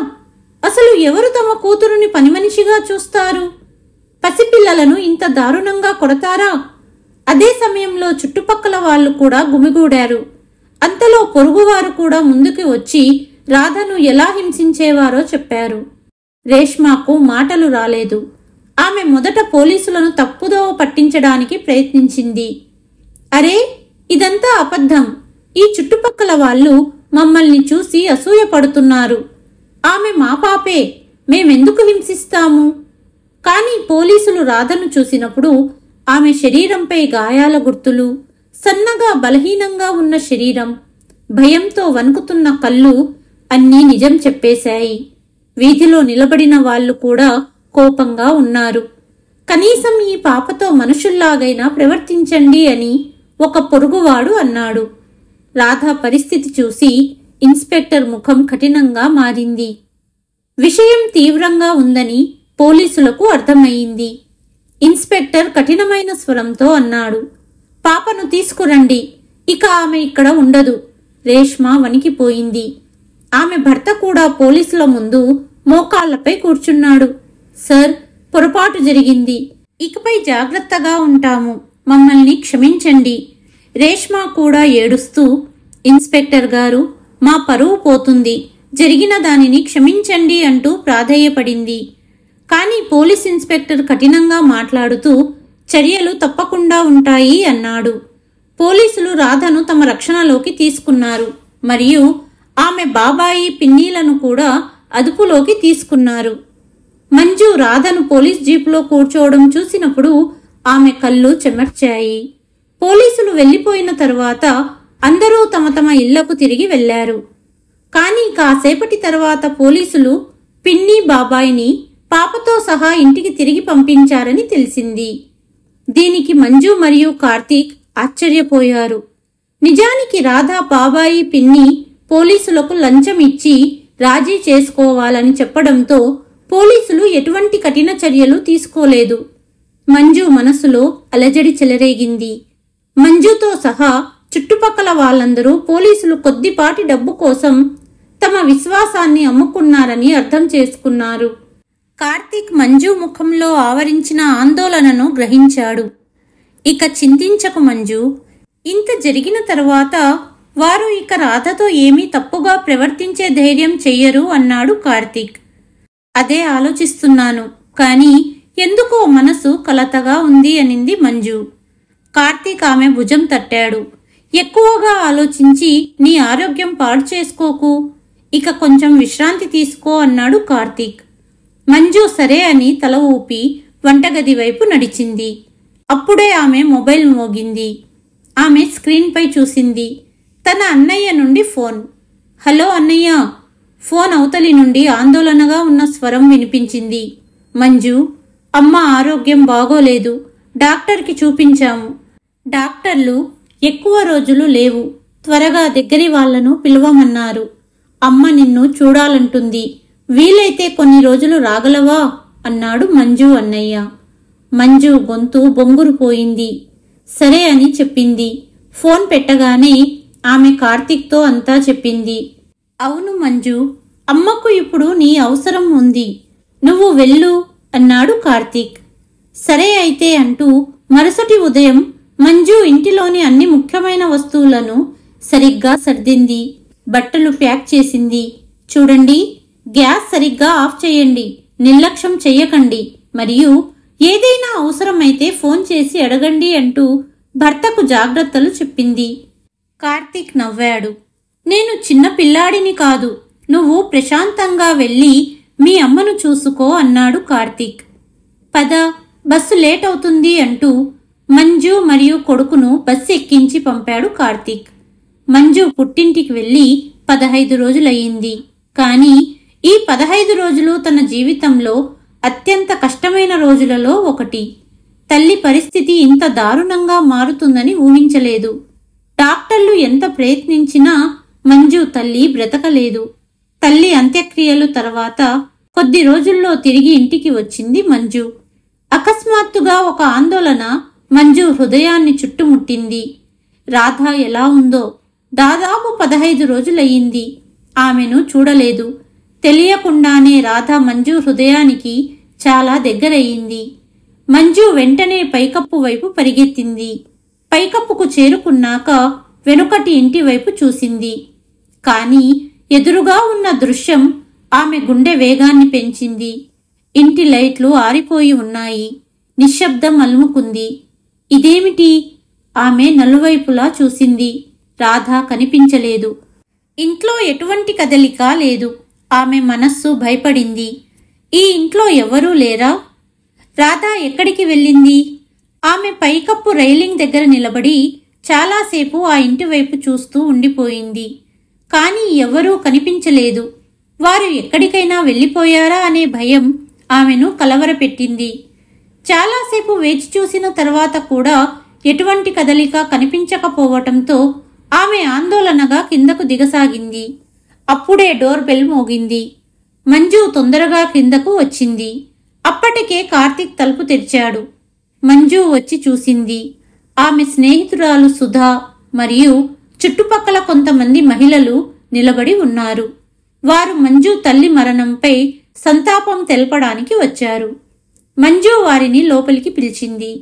అసలు ఎవరు తమ కూతురుని పనిమనిషిగా చూస్తారు? పసిపిల్లలను ఇంత దారుణంగా కొడతారా? అదే సమయంలో చుట్టుపక్కల వాళ్ళు కూడా గుమిగూడారు. అంతలో పొరుగువారు కూడా ముందుకు వచ్చి రాధను ఎలా హింసించేవారో చెప్పారు. రేష్మకు మాటలు రాలేదు. ఆమె మొదట పోలీసులను తప్పుదోవ పట్టించడానికి ప్రయత్నించింది. అరే, ఇదంతా అబద్ధం. ఈ చుట్టుపక్కల వాళ్ళు మమ్మల్ని చూసి అసూయపడుతున్నారు. ఆమె మా పాపే, మేమెందుకు హింసిస్తాము? కానీ పోలీసులు రాధను చూసినప్పుడు ఆమె శరీరంపై గాయాల గుర్తులు, సన్నగా బలహీనంగా ఉన్న శరీరం, భయంతో వణుకుతున్న కళ్ళు అన్నీ నిజం చెప్పేశాయి. వీధిలో నిలబడిన వాళ్ళు కూడా కోపంగా ఉన్నారు. కనీసం ఈ పాపతో మనుషుల్లాగైనా ప్రవర్తించండి అని ఒక పొరుగువాడు అన్నాడు. రాధ పరిస్థితి చూసి ఇన్స్పెక్టర్ ముఖం కఠినంగా మారింది. విషయం తీవ్రంగా ఉందని పోలీసులకు అర్థమయ్యింది. ఇన్స్పెక్టర్ కఠినమైన స్వరంతో అన్నాడు, పాపను తీసుకురండి, ఇక ఆమె ఇక్కడ ఉండదు. రేష్మ వణికిపోయింది. ఆమె భర్త కూడా పోలీసుల ముందు మోకాళ్లపై కూర్చున్నాడు. సార్, పొరపాటు జరిగింది, ఇకపై జాగ్రత్తగా ఉంటాము, మమ్మల్ని క్షమించండి. రేష్మ కూడా ఏడుస్తూ, ఇన్స్పెక్టర్ గారు, మా పరువు పోతుంది, జరిగిన దానిని క్షమించండి అంటూ ప్రాధేయపడింది. కానీ పోలీస్ ఇన్స్పెక్టర్ కఠినంగా మాట్లాడుతూ చర్యలు తప్పకుండా ఉంటాయి అన్నాడు. పోలీసులు రాధను తమ రక్షణలోకి తీసుకున్నారు మరియు ఆమె బాబాయి పిన్నీలను కూడా అదుపులోకి తీసుకున్నారు. మంజు రాధను పోలీస్ జీపులో కూర్చోవడం చూసినప్పుడు ఆమె కళ్ళు చెమర్చాయి. పోలీసులు వెళ్లిపోయిన తరువాత అందరూ తమ తమ ఇళ్లకు తిరిగి వెళ్లారు. కానీ కాసేపటి తర్వాత పోలీసులు పిన్ని బాబాయిని పాపతో సహా ఇంటికి తిరిగి పంపించారని తెలిసింది. దీనికి మంజు మరియు కార్తీక్ ఆశ్చర్యపోయారు. నిజానికి రాధ బాబాయి పిన్ని పోలీసులకు లంచం ఇచ్చి రాజీ చేసుకోవాలని చెప్పడంతో పోలీసులు ఎటువంటి కఠిన చర్యలు తీసుకోలేదు. మంజు మనసులో అలజడి చెలరేగింది. మంజుతో సహా చుట్టుపక్కల వాళ్ళందరూ పోలీసులు కొద్దిపాటి డబ్బు కోసం తమ విశ్వాసాన్ని అమ్ముకున్నారని అర్థం చేసుకున్నారు. కార్తీక్ మంజు ముఖంలో ఆవరించిన ఆందోళనను గ్రహించాడు. ఇక చింతించకు మంజు, ఇంత జరిగిన తర్వాత వారు ఇక రాధతో ఏమీ తప్పుగా ప్రవర్తించే ధైర్యం చెయ్యరు అన్నాడు కార్తీక్. అదే ఆలోచిస్తున్నాను, కానీ ఎందుకో మనసు కలతగా ఉంది అనింది మంజు. కార్తీక్ ఆమె భుజం తట్టాడు. ఎక్కువగా ఆలోచించి నీ ఆరోగ్యం పాడు చేసుకోకు, ఇక కొంచెం విశ్రాంతి తీసుకో అన్నాడు కార్తీక్. మంజు సరే అని తల ఊపి వంటగది వైపు నడిచింది. అప్పుడే ఆమె మొబైల్ మోగింది. ఆమె స్క్రీన్పై చూసింది. తన అన్నయ్య నుండి ఫోన్. హలో అన్నయ్య. ఫోన్ అవతలి నుండి ఆందోళనగా ఉన్న స్వరం వినిపించింది. మంజు, అమ్మ ఆరోగ్యం బాగోలేదు, డాక్టర్కి చూపించాము. డాక్టర్లు ఎక్కువ రోజులు లేవు, త్వరగా దగ్గరి వాళ్లను పిలవమన్నారు. అమ్మ నిన్ను చూడాలంటుంది, వీలైతే కొన్ని రోజులు రాగలవా అన్నాడు మంజు అన్నయ్య. మంజు గొంతు బొంగురుపోయింది. సరే అని చెప్పింది. ఫోన్ పెట్టగానే ఆమె కార్తీక్తో అంతా చెప్పింది. అవును మంజు, అమ్మకు ఇప్పుడు నీ అవసరం ఉంది, నువ్వు వెళ్ళు అన్నాడు కార్తీక్. సరే అయితే అంటూ మరుసటి ఉదయం మంజు ఇంటిలోని అన్ని ముఖ్యమైన వస్తువులను సరిగ్గా సర్దింది. బట్టలు ప్యాక్ చేసింది. చూడండి, గ్యాస్ సరిగ్గా ఆఫ్ చేయండి, నిర్లక్ష్యం చెయ్యకండి, మరియు ఏదైనా అవసరమైతే ఫోన్ చేసి అడగండి అంటూ భర్తకు జాగ్రత్తలు చెప్పింది. కార్తీక్ నవ్వాడు. నేను చిన్న పిల్లాడిని కాదు, నువ్వు ప్రశాంతంగా వెళ్ళి మీ అమ్మను చూసుకో అన్నాడు కార్తీక్. పద, బస్సు లేట్ అవుతుంది అంటూ మంజు మరియు కొడుకును బస్సు ఎక్కించి పంపాడు కార్తీక్. మంజు పుట్టింటికి వెళ్లి 15 రోజులయ్యింది. కానీ ఈ 15 రోజులు తన జీవితంలో అత్యంత కష్టమైన రోజులలో ఒకటి. తల్లి పరిస్థితి ఇంత దారుణంగా మారుతుందని ఊహించలేదు. డాక్టర్లు ఎంత ప్రయత్నించినా మంజు తల్లి బ్రతకలేదు. తల్లి అంత్యక్రియలు తర్వాత కొద్ది రోజుల్లో తిరిగి ఇంటికి వచ్చింది మంజు. అకస్మాత్తుగా ఒక ఆందోళన మంజు హృదయాన్ని చుట్టుముట్టింది. రాధ ఎలా ఉందో? దాదాపు 15 రోజులయ్యింది. ఆమెను చూడలేదు. తెలియకుండానే రాధ మంజు హృదయానికి చాలా దగ్గరయ్యింది. మంజు వెంటనే పైకప్పు వైపు పరిగెత్తింది. పైకప్పుకు చేరుకున్నాక వెనుకటి ఇంటి వైపు చూసింది. కాని ఎదురుగా ఉన్న దృశ్యం ఆమె గుండె వేగాన్ని పెంచింది. ఇంటి లైట్లు ఆరిపోయి ఉన్నాయి. నిశ్శబ్దం అలుముకుంది. ఇదేమిటి? ఆమె నలువైపులా చూసింది. రాధ కనిపించలేదు. ఇంట్లో ఎటువంటి కదలిక లేదు. ఆమె మనస్సు భయపడింది. ఈ ఇంట్లో ఎవరూ లేరా? రాధ ఎక్కడికి వెళ్ళింది? ఆమె పైకప్పు రైలింగ్ దగ్గర నిలబడి చాలాసేపు ఆ ఇంటి వైపు చూస్తూ ఉండిపోయింది. కాని ఎవరూ కనిపించలేదు. వారు ఎక్కడికైనా వెళ్ళిపోయారా అనే భయం ఆమెను కలవరపెట్టింది. చాలాసేపు వేచి చూసిన తర్వాత కూడా ఎటువంటి కదలిక కనిపించకపోవటంతో ఆమె ఆందోళనగా కిందకు దిగసాగింది. అప్పుడే డోర్ బెల్ మోగింది. మంజు తొందరగా కిందకు వచ్చింది. అప్పటికే కార్తీక్ తలుపు తెరిచాడు. మంజు వచ్చి చూసింది. ఆమె స్నేహితురాలు సుధా మరియు చుట్టుపక్కల కొంతమంది మహిళలు నిలబడి ఉన్నారు. వారు మంజు తల్లి మరణంపై సంతాపం తెలపడానికి వచ్చారు. మంజు వారిని లోపలికి పిలిచింది.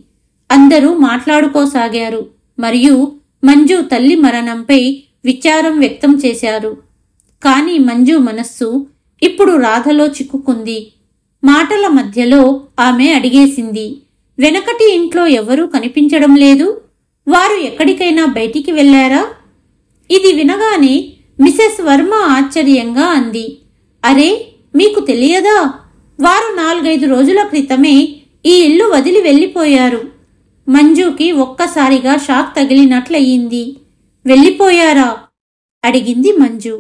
అందరూ మాట్లాడుకోసాగారు మరియు మంజు తల్లి మరణంపై విచారం వ్యక్తం చేశారు. కాని మంజు మనస్సు ఇప్పుడు రాధలో చిక్కుకుంది. మాటల మధ్యలో ఆమె అడిగేసింది, వెనకటి ఇంట్లో ఎవరూ కనిపించడం లేదు, వారు ఎక్కడికైనా బయటికి వెళ్లారా? ఇది వినగానే మిసెస్ వర్మ ఆశ్చర్యంగా అంది, అరే, మీకు తెలియదా? వారు 4-5 రోజుల క్రితమే ఈ ఇల్లు వదిలి వెళ్ళిపోయారు. మంజుకి ఒక్కసారిగా షాక్ తగిలినట్లయింది. వెళ్ళిపోయారా? అడిగింది మంజు.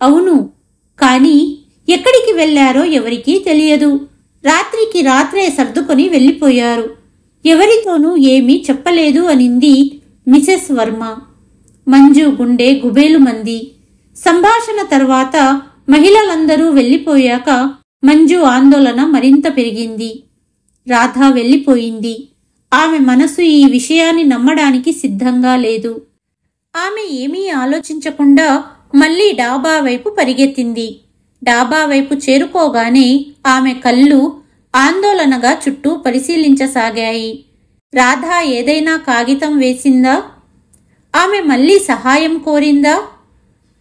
అవును, కానీ ఎక్కడికి వెళ్లారో ఎవరికీ తెలియదు. రాత్రికి రాత్రే సర్దుకొని వెళ్ళిపోయారు. ఎవరితోనూ ఏమీ చెప్పలేదు అనింది మిసెస్ వర్మ. మంజు గుండె గుబేలుమంది. సంభాషణ తర్వాత మహిళలందరూ వెళ్ళిపోయాక మంజు ఆందోళన మరింత పెరిగింది. రాధ వెళ్ళిపోయింది. ఆమె మనసు ఈ విషయాన్ని నమ్మడానికి సిద్ధంగా లేదు. ఆమె ఏమీ ఆలోచించకుండా మళ్లీ డాబా వైపు పరిగెత్తింది. డాబా వైపు చేరుకోగానే ఆమె కళ్ళు ఆందోళనగా చుట్టూ పరిశీలించసాగాయి. రాధ ఏదైనా కాగితం వేసిందా? ఆమె మళ్లీ సహాయం కోరిందా?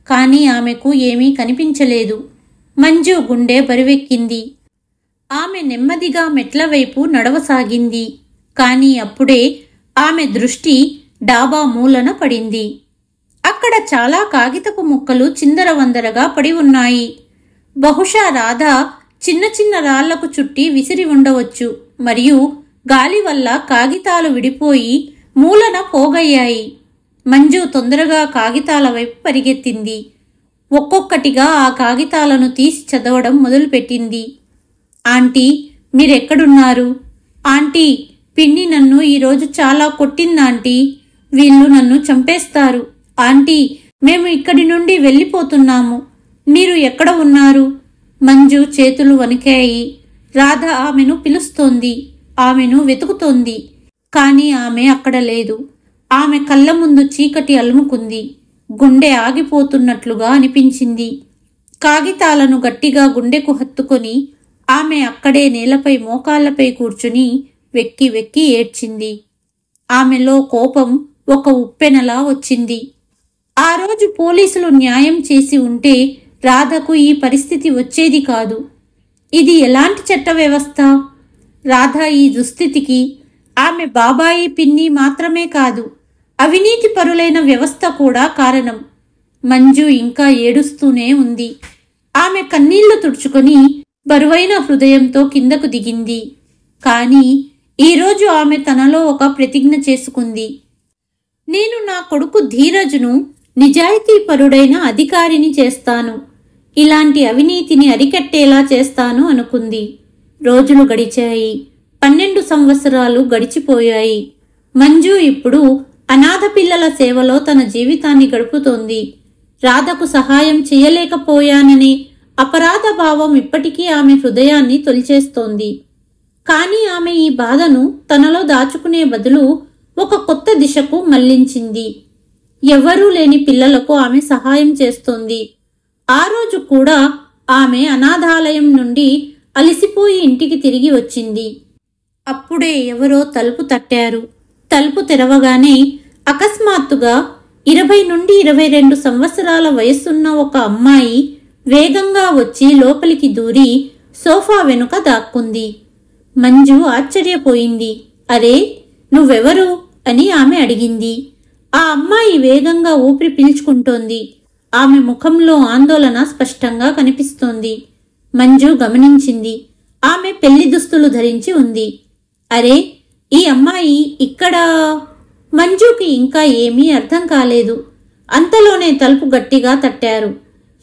కాని ఆమెకు ఏమీ కనిపించలేదు. మంజు గుండె బరువెక్కింది. ఆమె నెమ్మదిగా మెట్లవైపు నడవసాగింది. కాని అప్పుడే ఆమె దృష్టి డాబా మూలన పడింది. అక్కడ చాలా కాగితపు ముక్కలు చిందరవందరగా పడి ఉన్నాయి. బహుశా రాధ చిన్న చిన్న రాళ్లకు చుట్టి విసిరి ఉండవచ్చు. మరియు గాలి వల్ల కాగితాలు విడిపోయి మూలన పోగయ్యాయి. మంజు తొందరగా కాగితాల వైపు పరిగెత్తింది. ఒక్కొక్కటిగా ఆ కాగితాలను తీసి చదవడం మొదలుపెట్టింది. ఆంటీ, మీరెక్కడున్నారు? ఆంటీ, పిన్ని నన్ను ఈరోజు చాలా కొట్టిందాంటీ. వీళ్ళు నన్ను చంపేస్తారు. ఆంటీ, మేము ఇక్కడి నుండి వెళ్ళిపోతున్నాము. మీరు ఎక్కడ ఉన్నారు? మంజు చేతులు వణికాయి. రాధ ఆమెను పిలుస్తోంది. ఆమెను వెతుకుతోంది. కాని ఆమె అక్కడ లేదు. ఆమె కళ్ళ ముందు చీకటి అలుముకుంది. గుండె ఆగిపోతున్నట్లుగా అనిపించింది. కాగితాలను గట్టిగా గుండెకు హత్తుకొని ఆమె అక్కడే నేలపై మోకాళ్లపై కూర్చుని వెక్కి వెక్కి ఏడ్చింది. ఆమెలో కోపం ఒక ఉప్పెనలా వచ్చింది. ఆ రోజు పోలీసులు న్యాయం చేసి ఉంటే రాధకు ఈ పరిస్థితి వచ్చేది కాదు. ఇది ఎలాంటి చట్ట వ్యవస్థ? రాధ ఈ దుస్థితికి ఆమె బాబాయి, పిన్ని మాత్రమే కాదు, అవినీతి పరులైన వ్యవస్థ కూడా కారణం. మంజు ఇంకా ఏడుస్తూనే ఉంది. ఆమె కన్నీళ్లు తుడుచుకొని బరువైన హృదయంతో కిందకు దిగింది. కాని ఈరోజు ఆమె తనలో ఒక ప్రతిజ్ఞ చేసుకుంది. నేను నా కొడుకు ధీరజ్ను నిజాయితీపరుడైన అధికారిని చేస్తాను. ఇలాంటి అవినీతిని అరికట్టేలా చేస్తాను అనుకుంది. రోజులు గడిచాయి. 12 సంవత్సరాలు గడిచిపోయాయి. మంజు ఇప్పుడు అనాథ పిల్లల సేవలో తన జీవితాన్ని గడుపుతోంది. రాధకు సహాయం చేయలేకపోయాననే అపరాధ భావం ఇప్పటికీ ఆమె హృదయాన్ని తొలిచేస్తోంది. కాని ఆమె ఈ బాధను తనలో దాచుకునే బదులు ఒక కొత్త దిశకు మళ్లించింది. ఎవ్వరూ లేని పిల్లలకు ఆమె సహాయం చేస్తోంది. ఆ రోజు కూడా ఆమె అనాథాలయం నుండి అలసిపోయి ఇంటికి తిరిగి వచ్చింది. అప్పుడే ఎవరో తలుపు తట్టారు. తలుపు తెరవగానే అకస్మాత్తుగా 20 నుండి 22 సంవత్సరాల వయస్సున్న ఒక అమ్మాయి వేగంగా వచ్చి లోపలికి దూరి సోఫా వెనుక దాక్కుంది. మంజు ఆశ్చర్యపోయింది. అరే, నువ్వెవరు అని ఆమె అడిగింది. ఆ అమ్మాయి వేగంగా ఊపిరి పీల్చుకుంటోంది. ఆమె ముఖంలో ఆందోళన స్పష్టంగా కనిపిస్తోంది. మంజు గమనించింది. ఆమె పెళ్లి దుస్తులు ధరించి ఉంది. అరే, ఈ అమ్మాయి ఇక్కడ? మంజుకి ఇంకా ఏమీ అర్థం కాలేదు. అంతలోనే తలుపు గట్టిగా తట్టారు.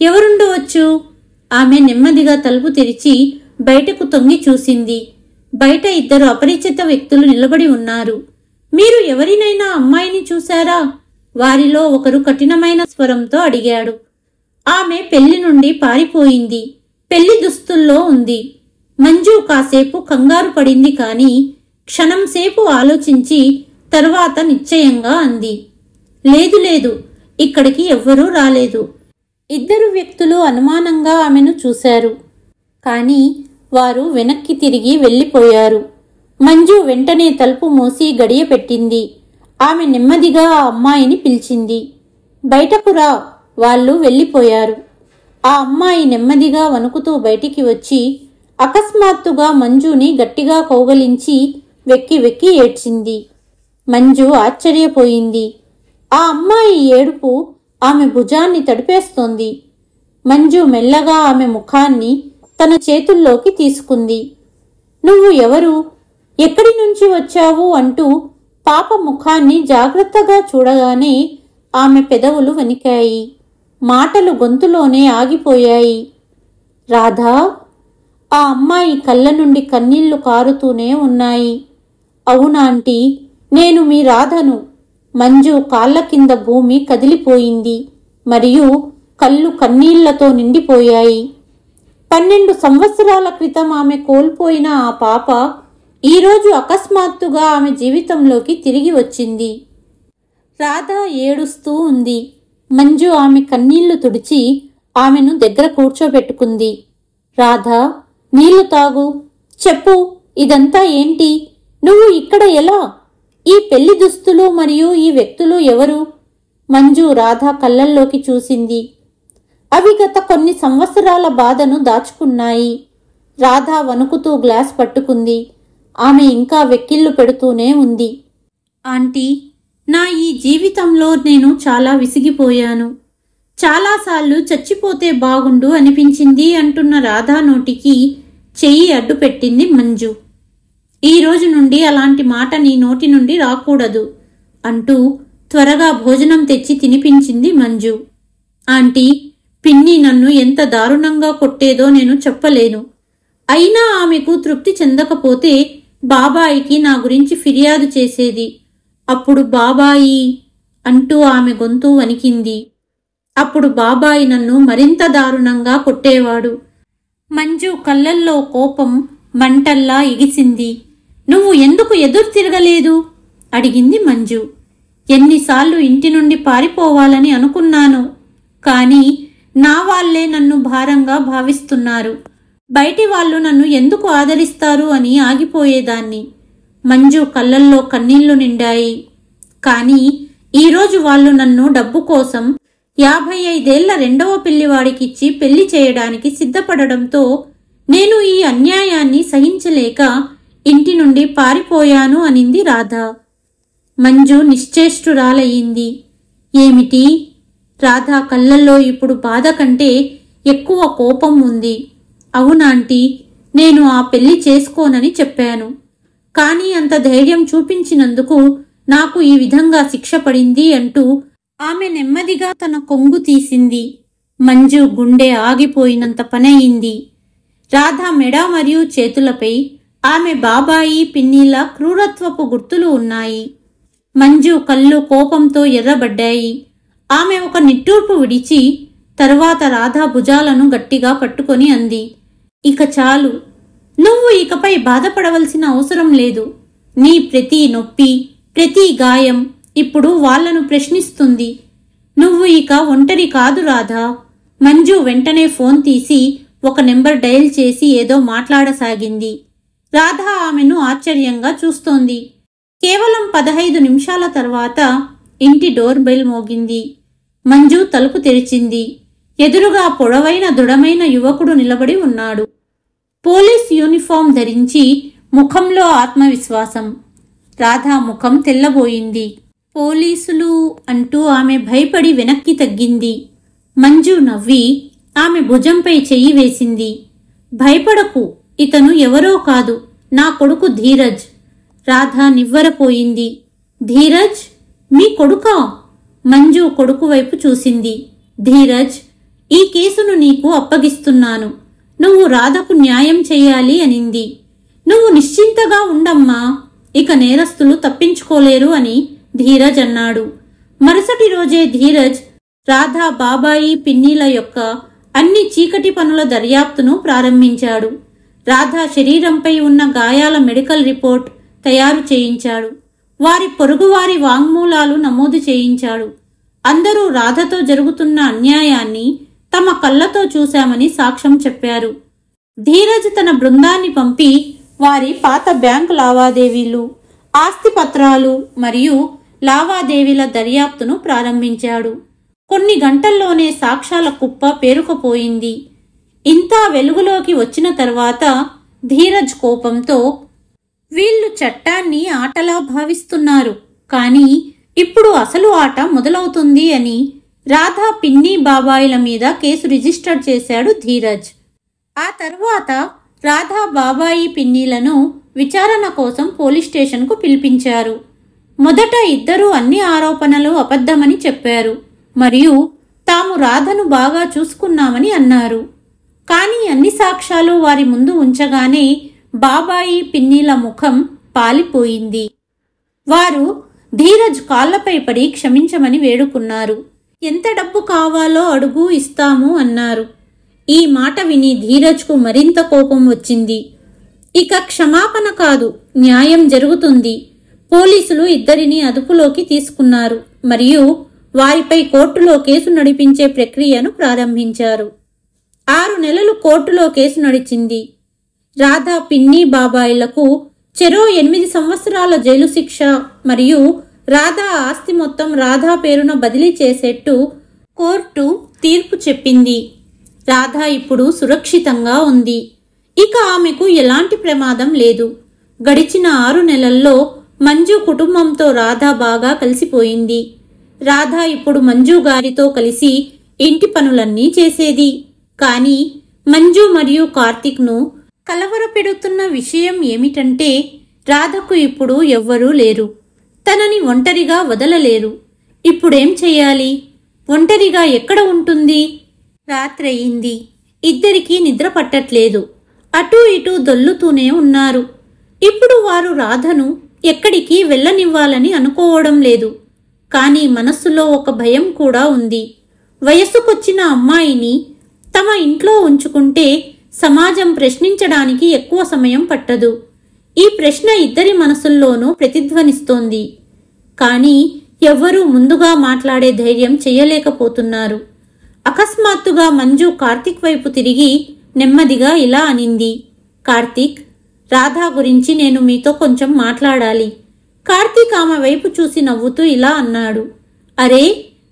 ఎవరుండవచ్చు? ఆమె నెమ్మదిగా తలుపు తెరిచి బయటకు తొంగి చూసింది. బయట 2 అపరిచిత వ్యక్తులు నిలబడి ఉన్నారు. మీరు ఎవరినైనా అమ్మాయిని చూశారా? వారిలో ఒకరు కఠినమైన స్వరంతో అడిగాడు. ఆమె పెళ్లి నుండి పారిపోయింది. పెళ్లి దుస్తుల్లో ఉంది. మంజు కాసేపు కంగారు పడింది. కాని క్షణంసేపు ఆలోచించి తర్వాత నిశ్చయంగా అంది, లేదు లేదు, ఇక్కడికి ఎవ్వరూ రాలేదు. 2 వ్యక్తులు అనుమానంగా ఆమెను చూశారు. కాని వారు వెనక్కి తిరిగి వెళ్ళిపోయారు. మంజు వెంటనే తలుపు మూసి గడియ పెట్టింది. ఆమె నెమ్మదిగా ఆ అమ్మాయిని పిలిచింది. బయటకు రా. వాళ్ళు వెళ్ళిపోయారు. ఆ అమ్మాయి నెమ్మదిగా వణుకుతూ బయటికి వచ్చి అకస్మాత్తుగా మంజుని గట్టిగా కౌగలించి వెక్కి వెక్కి ఏడ్చింది. మంజు ఆశ్చర్యపోయింది. ఆ అమ్మాయి ఏడుపు ఆమె భుజాన్ని తడిపేస్తోంది. మంజు మెల్లగా ఆమె ముఖాన్ని తన చేతుల్లోకి తీసుకుంది. నువ్వు ఎవరు? ఎక్కడి నుంచి వచ్చావు? అంటూ పాప ముఖాన్ని జాగ్రత్తగా చూడగానే ఆమె పెదవులు వణికాయి. మాటలు గొంతులోనే ఆగిపోయాయి. రాధా? ఆ అమ్మాయి కళ్ళ నుండి కన్నీళ్లు కారుతూనే ఉన్నాయి. అవునాంటీ, నేను మీ రాధను. మంజు కాళ్ల కింద భూమి కదిలిపోయింది మరియు కళ్ళు కన్నీళ్లతో నిండిపోయాయి. 12 సంవత్సరాల క్రితం ఆమె కోల్పోయిన ఆ పాప ఈరోజు అకస్మాత్తుగా ఆమె జీవితంలోకి తిరిగి వచ్చింది. రాధ ఏడుస్తూ ఉంది. మంజు ఆమె కన్నీళ్లు తుడిచి ఆమెను దగ్గర కూర్చోబెట్టుకుంది. రాధా, నీళ్లు తాగు. చెప్పు, ఇదంతా ఏంటి? నువ్వు ఇక్కడ ఎలా? ఈ పెళ్లి దుస్తులు మరియు ఈ వ్యక్తులు ఎవరు? మంజు రాధ కళ్ళల్లోకి చూసింది. అవి గత కొన్ని సంవత్సరాల బాధను దాచుకున్నాయి. రాధ వణుకుతూ గ్లాస్ పట్టుకుంది. ఆమె ఇంకా వెక్కిళ్లు పెడుతూనే ఉంది. ఆంటీ, నా ఈ జీవితంలో నేను చాలా విసిగిపోయాను. చాలాసార్లు చచ్చిపోతే బాగుండు అనిపించింది అంటున్న రాధా నోటికి చెయ్యి అడ్డు పెట్టింది మంజు. ఈ రోజు నుండి అలాంటి మాట నీ నోటి నుండి రాకూడదు అంటూ త్వరగా భోజనం తెచ్చి తినిపించింది మంజు. ఆంటీ, పిన్ని నన్ను ఎంత దారుణంగా కొట్టేదో నేను చెప్పలేను. అయినా ఆమెకు తృప్తి చెందకపోతే బాబాయికి నా గురించి ఫిర్యాదు చేసేది. అప్పుడు బాబాయి అంటూ ఆమె గొంతు వణికింది. అప్పుడు బాబాయి నన్ను మరింత దారుణంగా కొట్టేవాడు. మంజు కళ్ళల్లో కోపం మంటల్లా ఎగిసింది. నువ్వు ఎందుకు ఎదురు తిరగలేదు? అడిగింది మంజు. ఎన్నిసార్లు ఇంటి నుండి పారిపోవాలని అనుకున్నాను, కానీ నా వాళ్లే నన్ను భారంగా భావిస్తున్నారు. బయటి వాళ్ళు నన్ను ఎందుకు ఆదరిస్తారు అని ఆగిపోయేదాన్ని. మంజు కళ్ళల్లో కన్నీళ్లు నిండాయి. కానీ ఈరోజు వాళ్ళు నన్ను డబ్బు కోసం 55 ఏళ్ల రెండవ పిల్లివాడికిచ్చి పెళ్లి చేయడానికి సిద్ధపడడంతో నేను ఈ అన్యాయాన్ని సహించలేక ఇంటి నుండి పారిపోయాను అనింది రాధ. మంజు నిశ్చేష్టురాలయ్యింది. ఏమిటి? రాధ కళ్ళల్లో ఇప్పుడు బాధ కంటే ఎక్కువ కోపం ఉంది. అవునాంటీ, నేను ఆ పెళ్లి చేసుకోనని చెప్పాను. కానీ అంత ధైర్యం చూపించినందుకు నాకు ఈ విధంగా శిక్ష పడింది అంటూ ఆమె నెమ్మదిగా తన కొంగు తీసింది. మంజు గుండె ఆగిపోయినంత పనయింది. రాధ మెడ మరియు చేతులపై ఆమె బాబాయి పిన్నీల క్రూరత్వపు గుర్తులు ఉన్నాయి. మంజు కళ్ళు కోపంతో ఎర్రబడ్డాయి. ఆమె ఒక నిట్టూర్పు విడిచి తరువాత రాధ భుజాలను గట్టిగా పట్టుకొని అంది, ఇక చాలు. నువ్వు ఇకపై బాధపడవలసిన అవసరం లేదు. నీ ప్రతి నొప్పి, ప్రతి గాయం ఇప్పుడు వాళ్లను ప్రశ్నిస్తుంది. నువ్వు ఇక ఒంటరి కాదు రాధా. మంజు వెంటనే ఫోన్ తీసి ఒక నెంబర్ డయల్ చేసి ఏదో మాట్లాడసాగింది. రాధ ఆమెను ఆశ్చర్యంగా చూస్తోంది. కేవలం 15 నిమిషాల తర్వాత ఇంటి డోర్ బెల్ మోగింది. మంజు తలుపు తెరిచింది. ఎదురుగా పొడవైన దృఢమైన యువకుడు నిలబడి ఉన్నాడు. పోలీస్ యూనిఫామ్ ధరించి, ముఖంలో ఆత్మవిశ్వాసం. రాధా ముఖం తెల్లబోయింది. పోలీసులు అంటూ ఆమె భయపడి వెనక్కి తగ్గింది. మంజు నవ్వి ఆమె భుజంపై చెయ్యి వేసింది. భయపడకు, ఇతను ఎవరో కాదు, నా కొడుకు ధీరజ్. రాధ నివ్వరపోయింది. ధీరజ్? మీ కొడుకా? మంజు కొడుకు వైపు చూసింది. ధీరజ్, ఈ కేసును నీకు అప్పగిస్తున్నాను. నువ్వు రాధకు న్యాయం చెయ్యాలి అనింది. నువ్వు నిశ్చింతగా ఉండమ్మా, ఇక నేరస్తులు తప్పించుకోలేరు అని ధీరజ్ అన్నాడు. మరుసటి రోజే ధీరజ్ రాధా బాబాయి పిన్నీల యొక్క అన్ని చీకటి పనుల దర్యాప్తును ప్రారంభించాడు. రాధా శరీరంపై ఉన్న గాయాల మెడికల్ రిపోర్ట్ తయారు చేయించాడు. వారి పొరుగువారి వాంగ్మూలాలు నమోదు చేయించాడు. అందరూ రాధతో జరుగుతున్న అన్యాయాన్ని తమ కళ్ళతో చూశామని సాక్ష్యం చెప్పారు. ధీరజ్ తన బృందాన్ని పంపి వారి పాత బ్యాంకు లావాదేవీలు, ఆస్తి పత్రాలు మరియు లావాదేవీల దర్యాప్తును ప్రారంభించాడు. కొన్ని గంటల్లోనే సాక్ష్యాల కుప్ప పేరుకుపోయింది. ఇంతా వెలుగులోకి వచ్చిన తర్వాత ధీరజ్ కోపంతో, వీళ్ళు చట్టాన్ని ఆటలా భావిస్తున్నారు, కానీ ఇప్పుడు అసలు ఆట మొదలవుతుంది అని రాధా పిన్ని బాబాయిల మీద కేసు రిజిస్టర్ చేశాడు ధీరజ్. ఆ తర్వాత రాధా బాబాయి పిన్నీలను విచారణ కోసం పోలీస్ స్టేషన్కు పిలిపించారు. మొదట ఇద్దరూ అన్ని ఆరోపణలు అబద్ధమని చెప్పారు మరియు తాము రాధను బాగా చూసుకున్నామని అన్నారు. కానీ అన్ని సాక్ష్యాలు వారి ముందు ఉంచగానే బాబాయి పిన్నిల ముఖం పాలిపోయింది. వారు ధీరజ్ కాళ్లపై పడి క్షమించమని వేడుకున్నారు. ఎంత డబ్బు కావాలో అడుగు, ఇస్తాము అన్నారు. ఈ మాట విని ధీరజ్కు మరింత కోపం వచ్చింది. ఇక క్షమాపణ కాదు, న్యాయం జరుగుతుంది. పోలీసులు ఇద్దరిని అదుపులోకి తీసుకున్నారు మరియు వారిపై కోర్టులో కేసు నడిపించే ప్రక్రియను ప్రారంభించారు. 6 నెలలు కోర్టులో కేసు నడిచింది. రాధా పిన్ని బాబాయిలకు చెరో 8 సంవత్సరాల జైలు శిక్ష మరియు రాధా ఆస్తి మొత్తం రాధా పేరున బదిలీ చేసేట్టు కోర్టు తీర్పు చెప్పింది. రాధా ఇప్పుడు సురక్షితంగా ఉంది. ఇక ఆమెకు ఎలాంటి ప్రమాదం లేదు. గడిచిన 6 నెలల్లో మంజు కుటుంబంతో రాధా బాగా కలిసిపోయింది. రాధా ఇప్పుడు మంజు గారితో కలిసి ఇంటి పనులన్నీ చేసేది. కానీ మంజు మరియు కార్తీక్ను కలవరపెడుతున్న విషయం ఏమిటంటే రాధకు ఇప్పుడు ఎవ్వరూ లేరు. తనని ఒంటరిగా వదలలేరు. ఇప్పుడేం చెయ్యాలి? ఒంటరిగా ఎక్కడ ఉంటుంది? రాత్రయింది. ఇద్దరికీ నిద్ర పట్టట్లేదు. అటూ ఇటూ దొల్లుతూనే ఉన్నారు. ఇప్పుడు వారు రాధను ఎక్కడికి వెళ్ళనివ్వాలని అనుకోవడం లేదు. కానీ మనస్సులో ఒక భయం కూడా ఉంది. వయస్సుకొచ్చిన అమ్మాయిని తమ ఇంట్లో ఉంచుకుంటే సమాజం ప్రశ్నించడానికి ఎక్కువ సమయం పట్టదు. ఈ ప్రశ్న ఇద్దరి మనసుల్లోనూ ప్రతిధ్వనిస్తోంది. కానీ ఎవ్వరూ ముందుగా మాట్లాడే ధైర్యం చెయ్యలేకపోతున్నారు. అకస్మాత్తుగా మంజు కార్తీక్ వైపు తిరిగి నెమ్మదిగా ఇలా అనింది. కార్తీక్, రాధా గురించి నేను మీతో కొంచెం మాట్లాడాలి. కార్తీక్ ఆమె వైపు చూసి నవ్వుతూ ఇలా అన్నాడు. అరే,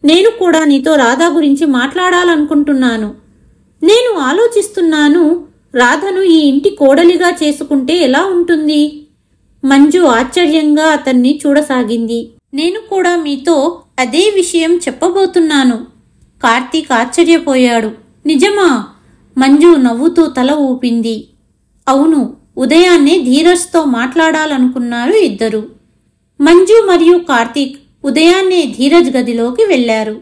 నేను కూడా నీతో రాధా గురించి మాట్లాడాలనుకుంటున్నాను. నేను ఆలోచిస్తున్నాను, రాధను ఈ ఇంటి కోడలిగా చేసుకుంటే ఎలా ఉంటుంది? మంజు ఆశ్చర్యంగా అతన్ని చూడసాగింది. నేను కూడా మీతో అదే విషయం చెప్పబోతున్నాను. కార్తీక్ ఆశ్చర్యపోయాడు. నిజమా? మంజు నవ్వుతూ తల ఊపింది. అవును, ఉదయాన్నే ధీరజ్తో మాట్లాడాలనుకున్నారు ఇద్దరు. మంజు మరియు కార్తీక్ ఉదయాన్నే ధీరజ్ గదిలోకి వెళ్లారు.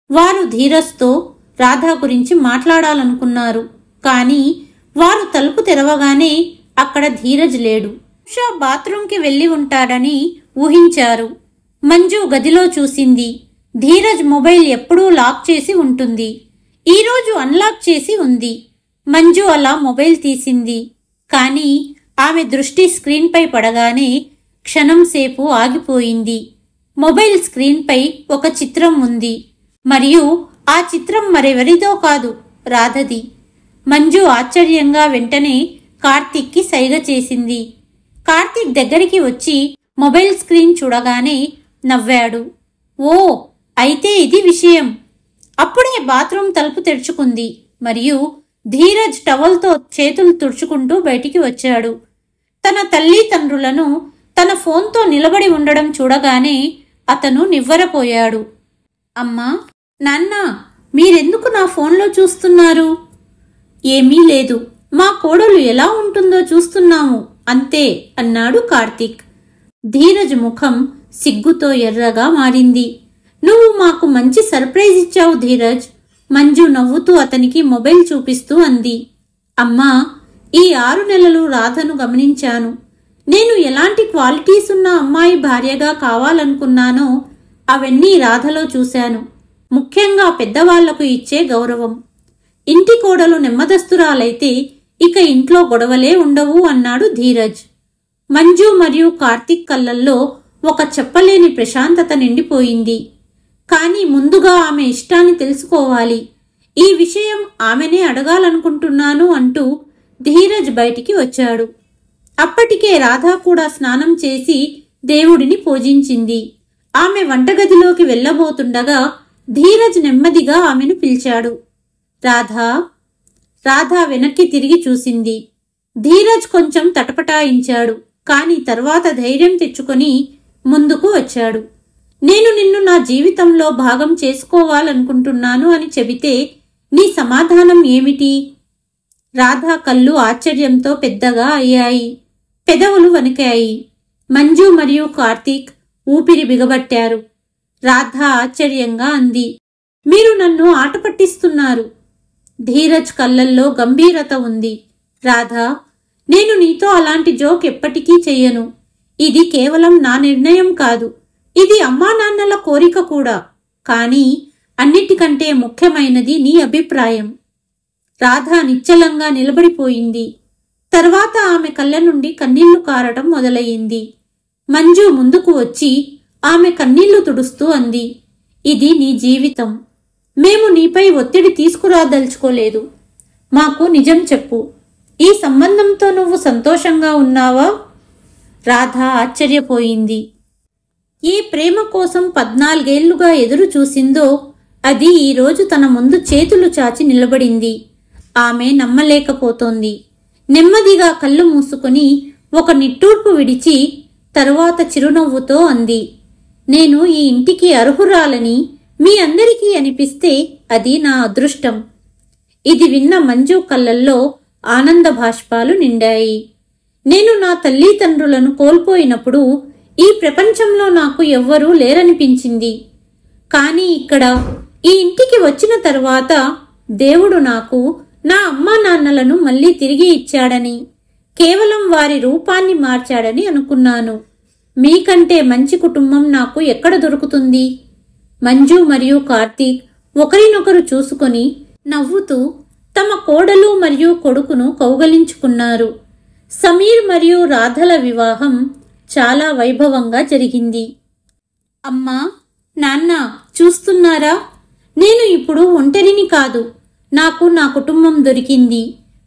వారు ధీరజ్తో రాధా గురించి మాట్లాడాలనుకున్నారు. కానీ వారు తలుపు తెరవగానే అక్కడ ధీరజ్ లేడు. ఉషా బాత్రూంకి వెళ్లి ఉంటాడని ఊహించారు. మంజు గదిలో చూసింది. ధీరజ్ మొబైల్ ఎప్పుడూ లాక్ చేసి ఉంటుంది. ఈరోజు అన్లాక్ చేసి ఉంది. మంజు అలా మొబైల్ తీసింది. కానీ ఆమె దృష్టి స్క్రీన్పై పడగానే క్షణం సేపు ఆగిపోయింది. మొబైల్ స్క్రీన్పై ఒక చిత్రం ఉంది మరియు ఆ చిత్రం మరెవరిదో కాదు, రాధది. మంజు ఆశ్చర్యంగా వెంటనే కార్తీక్కి సైగ చేసింది. కార్తీక్ దగ్గరికి వచ్చి మొబైల్ స్క్రీన్ చూడగానే నవ్వాడు. ఓ, అయితే ఇది విషయం. అప్పుడే బాత్రూం తలుపు తెరుచుకుంది మరియు ధీరజ్ టవల్తో చేతులు తుడుచుకుంటూ బయటికి వచ్చాడు. తన తల్లిదండ్రులను తన ఫోన్తో నిలబడి ఉండడం చూడగానే అతను నివ్వెరపోయాడు. అమ్మా, నాన్న, మీరెందుకు నా ఫోన్లో చూస్తున్నారు? ఏమీ లేదు, మా కోడలు ఎలా ఉంటుందో చూస్తున్నాము అంతే అన్నాడు కార్తీక్. ధీరజ్ ముఖం సిగ్గుతో ఎర్రగా మారింది. నువ్వు మాకు మంచి సర్ప్రైజ్ ఇచ్చావు ధీరజ్. మంజు నవ్వుతూ అతనికి మొబైల్ చూపిస్తూ అంది. అమ్మా, ఈ 6 నెలలు రాధను గమనించాను. నేను ఎలాంటి క్వాలిటీస్ ఉన్న అమ్మాయి భార్యగా కావాలనుకున్నానో అవన్నీ రాధలో చూశాను. ముఖ్యంగా పెద్దవాళ్లకు ఇచ్చే గౌరవం. ఇంటి కోడలు నెమ్మదస్తురాలైతే ఇక ఇంట్లో గొడవలే ఉండవు అన్నాడు ధీరజ్. మంజు మరియు కార్తీక్ కళ్ళల్లో ఒక చెప్పలేని ప్రశాంతత నిండిపోయింది. కానీ ముందుగా ఆమె ఇష్టాన్ని తెలుసుకోవాలి. ఈ విషయం ఆమెనే అడగాలనుకుంటున్నాను అంటూ ధీరజ్ బయటికి వచ్చాడు. అప్పటికే రాధా కూడా స్నానం చేసి దేవుడిని పూజించింది. ఆమె వంటగదిలోకి వెళ్లబోతుండగా ధీరజ్ నెమ్మదిగా ఆమెను పిలిచాడు. రాధా. రాధా వెనక్కి తిరిగి చూసింది. ధీరజ్ కొంచెం తటపటాయించాడు. కాని తర్వాత ధైర్యం తెచ్చుకొని ముందుకు వచ్చాడు. నేను నిన్ను నా జీవితంలో భాగం చేసుకోవాలనుకుంటున్నాను అని చెబితే నీ సమాధానం ఏమిటి? రాధా కళ్ళు ఆశ్చర్యంతో పెద్దగా అయ్యాయి. పెదవులు వణికాయి. మంజు మరియు కార్తీక్ ఊపిరి బిగబట్టారు. రాధా ఆశ్చర్యంగా అంది. మీరు నన్ను ఆట పట్టిస్తున్నారు. ధీరజ్ కళ్ళల్లో గంభీరత ఉంది. రాధా, నేను నీతో అలాంటి జోక్ ఎప్పటికీ చెయ్యను. ఇది కేవలం నా నిర్ణయం కాదు, ఇది అమ్మా నాన్నల కోరిక కూడా. కానీ అన్నిటికంటే ముఖ్యమైనది నీ అభిప్రాయం. రాధ నిశ్చలంగా నిలబడిపోయింది. తర్వాత ఆమె కళ్ళ నుండి కన్నీళ్లు కారటం మొదలయ్యింది. మంజు ముందుకు వచ్చి ఆమె కన్నీళ్లు తుడుస్తూ అంది, ఇది నీ జీవితం. మేము నీపై ఒత్తిడి తీసుకురాదలుచుకోలేదు. మాకు నిజం చెప్పు, ఈ సంబంధంతో నువ్వు సంతోషంగా ఉన్నావా? రాధ ఆశ్చర్యపోయింది. ఏ ప్రేమ కోసం 14 ఏళ్లుగా ఎదురు చూసిందో అది ఈరోజు తన ముందు చేతులు చాచి నిలబడింది. ఆమె నమ్మలేకపోతోంది. నెమ్మదిగా కళ్ళు మూసుకొని ఒక నిట్టూర్పు విడిచి తరువాత చిరునవ్వుతో అంది, నేను ఈ ఇంటికి అర్హురాలని మీ అందరికీ అనిపిస్తే అది నా అదృష్టం. ఇది విన్న మంజు కళ్ళల్లో ఆనంద భాష్పాలు నిండాయి. నేను నా తల్లిదండ్రులను కోల్పోయినప్పుడు ఈ ప్రపంచంలో నాకు ఎవ్వరూ లేరనిపించింది. కానీ ఇక్కడ ఈ ఇంటికి వచ్చిన తరువాత దేవుడు నాకు నా అమ్మా నాన్నలను మళ్ళీ తిరిగి ఇచ్చాడని, కేవలం వారి రూపాన్ని మార్చాడని అనుకున్నాను. మీకంటే మంచి కుటుంబం నాకు ఎక్కడ దొరుకుతుంది? మంజు మరియు కార్తీక్ ఒకరినొకరు చూసుకొని నవ్వుతూ తమ కోడలు మరియు కొడుకును కౌగలించుకున్నారు. సమీర్ మరియు రాధల వివాహం చాలా వైభవంగా జరిగింది. అమ్మా, నాన్న చూస్తున్నారా? నేను ఇప్పుడు ఒంటరిని కాదు, నాకు నా కుటుంబం దొరికింది.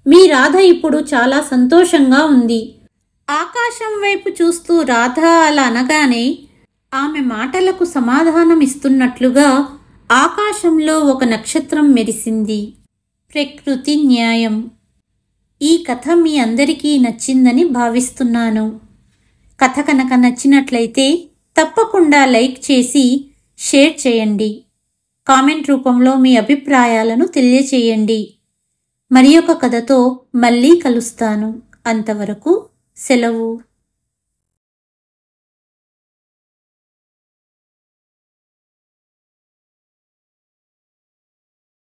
మీ రాధ ఇప్పుడు చాలా సంతోషంగా ఉంది. ఆకాశం వైపు చూస్తూ రాధ అలా అనగానే ఆమె మాటలకు సమాధానమిస్తున్నట్లుగా ఆకాశంలో ఒక నక్షత్రం మెరిసింది. ప్రకృతి న్యాయం. ఈ కథ మీ అందరికీ నచ్చిందని భావిస్తున్నాను. కథ కనుక నచ్చినట్లయితే తప్పకుండా లైక్ చేసి షేర్ చేయండి. కామెంట్ రూపంలో మీ అభిప్రాయాలను తెలియచేయండి. మరి ఒక కథతో మళ్ళీ కలుస్తాను. అంతవరకు సెలవు.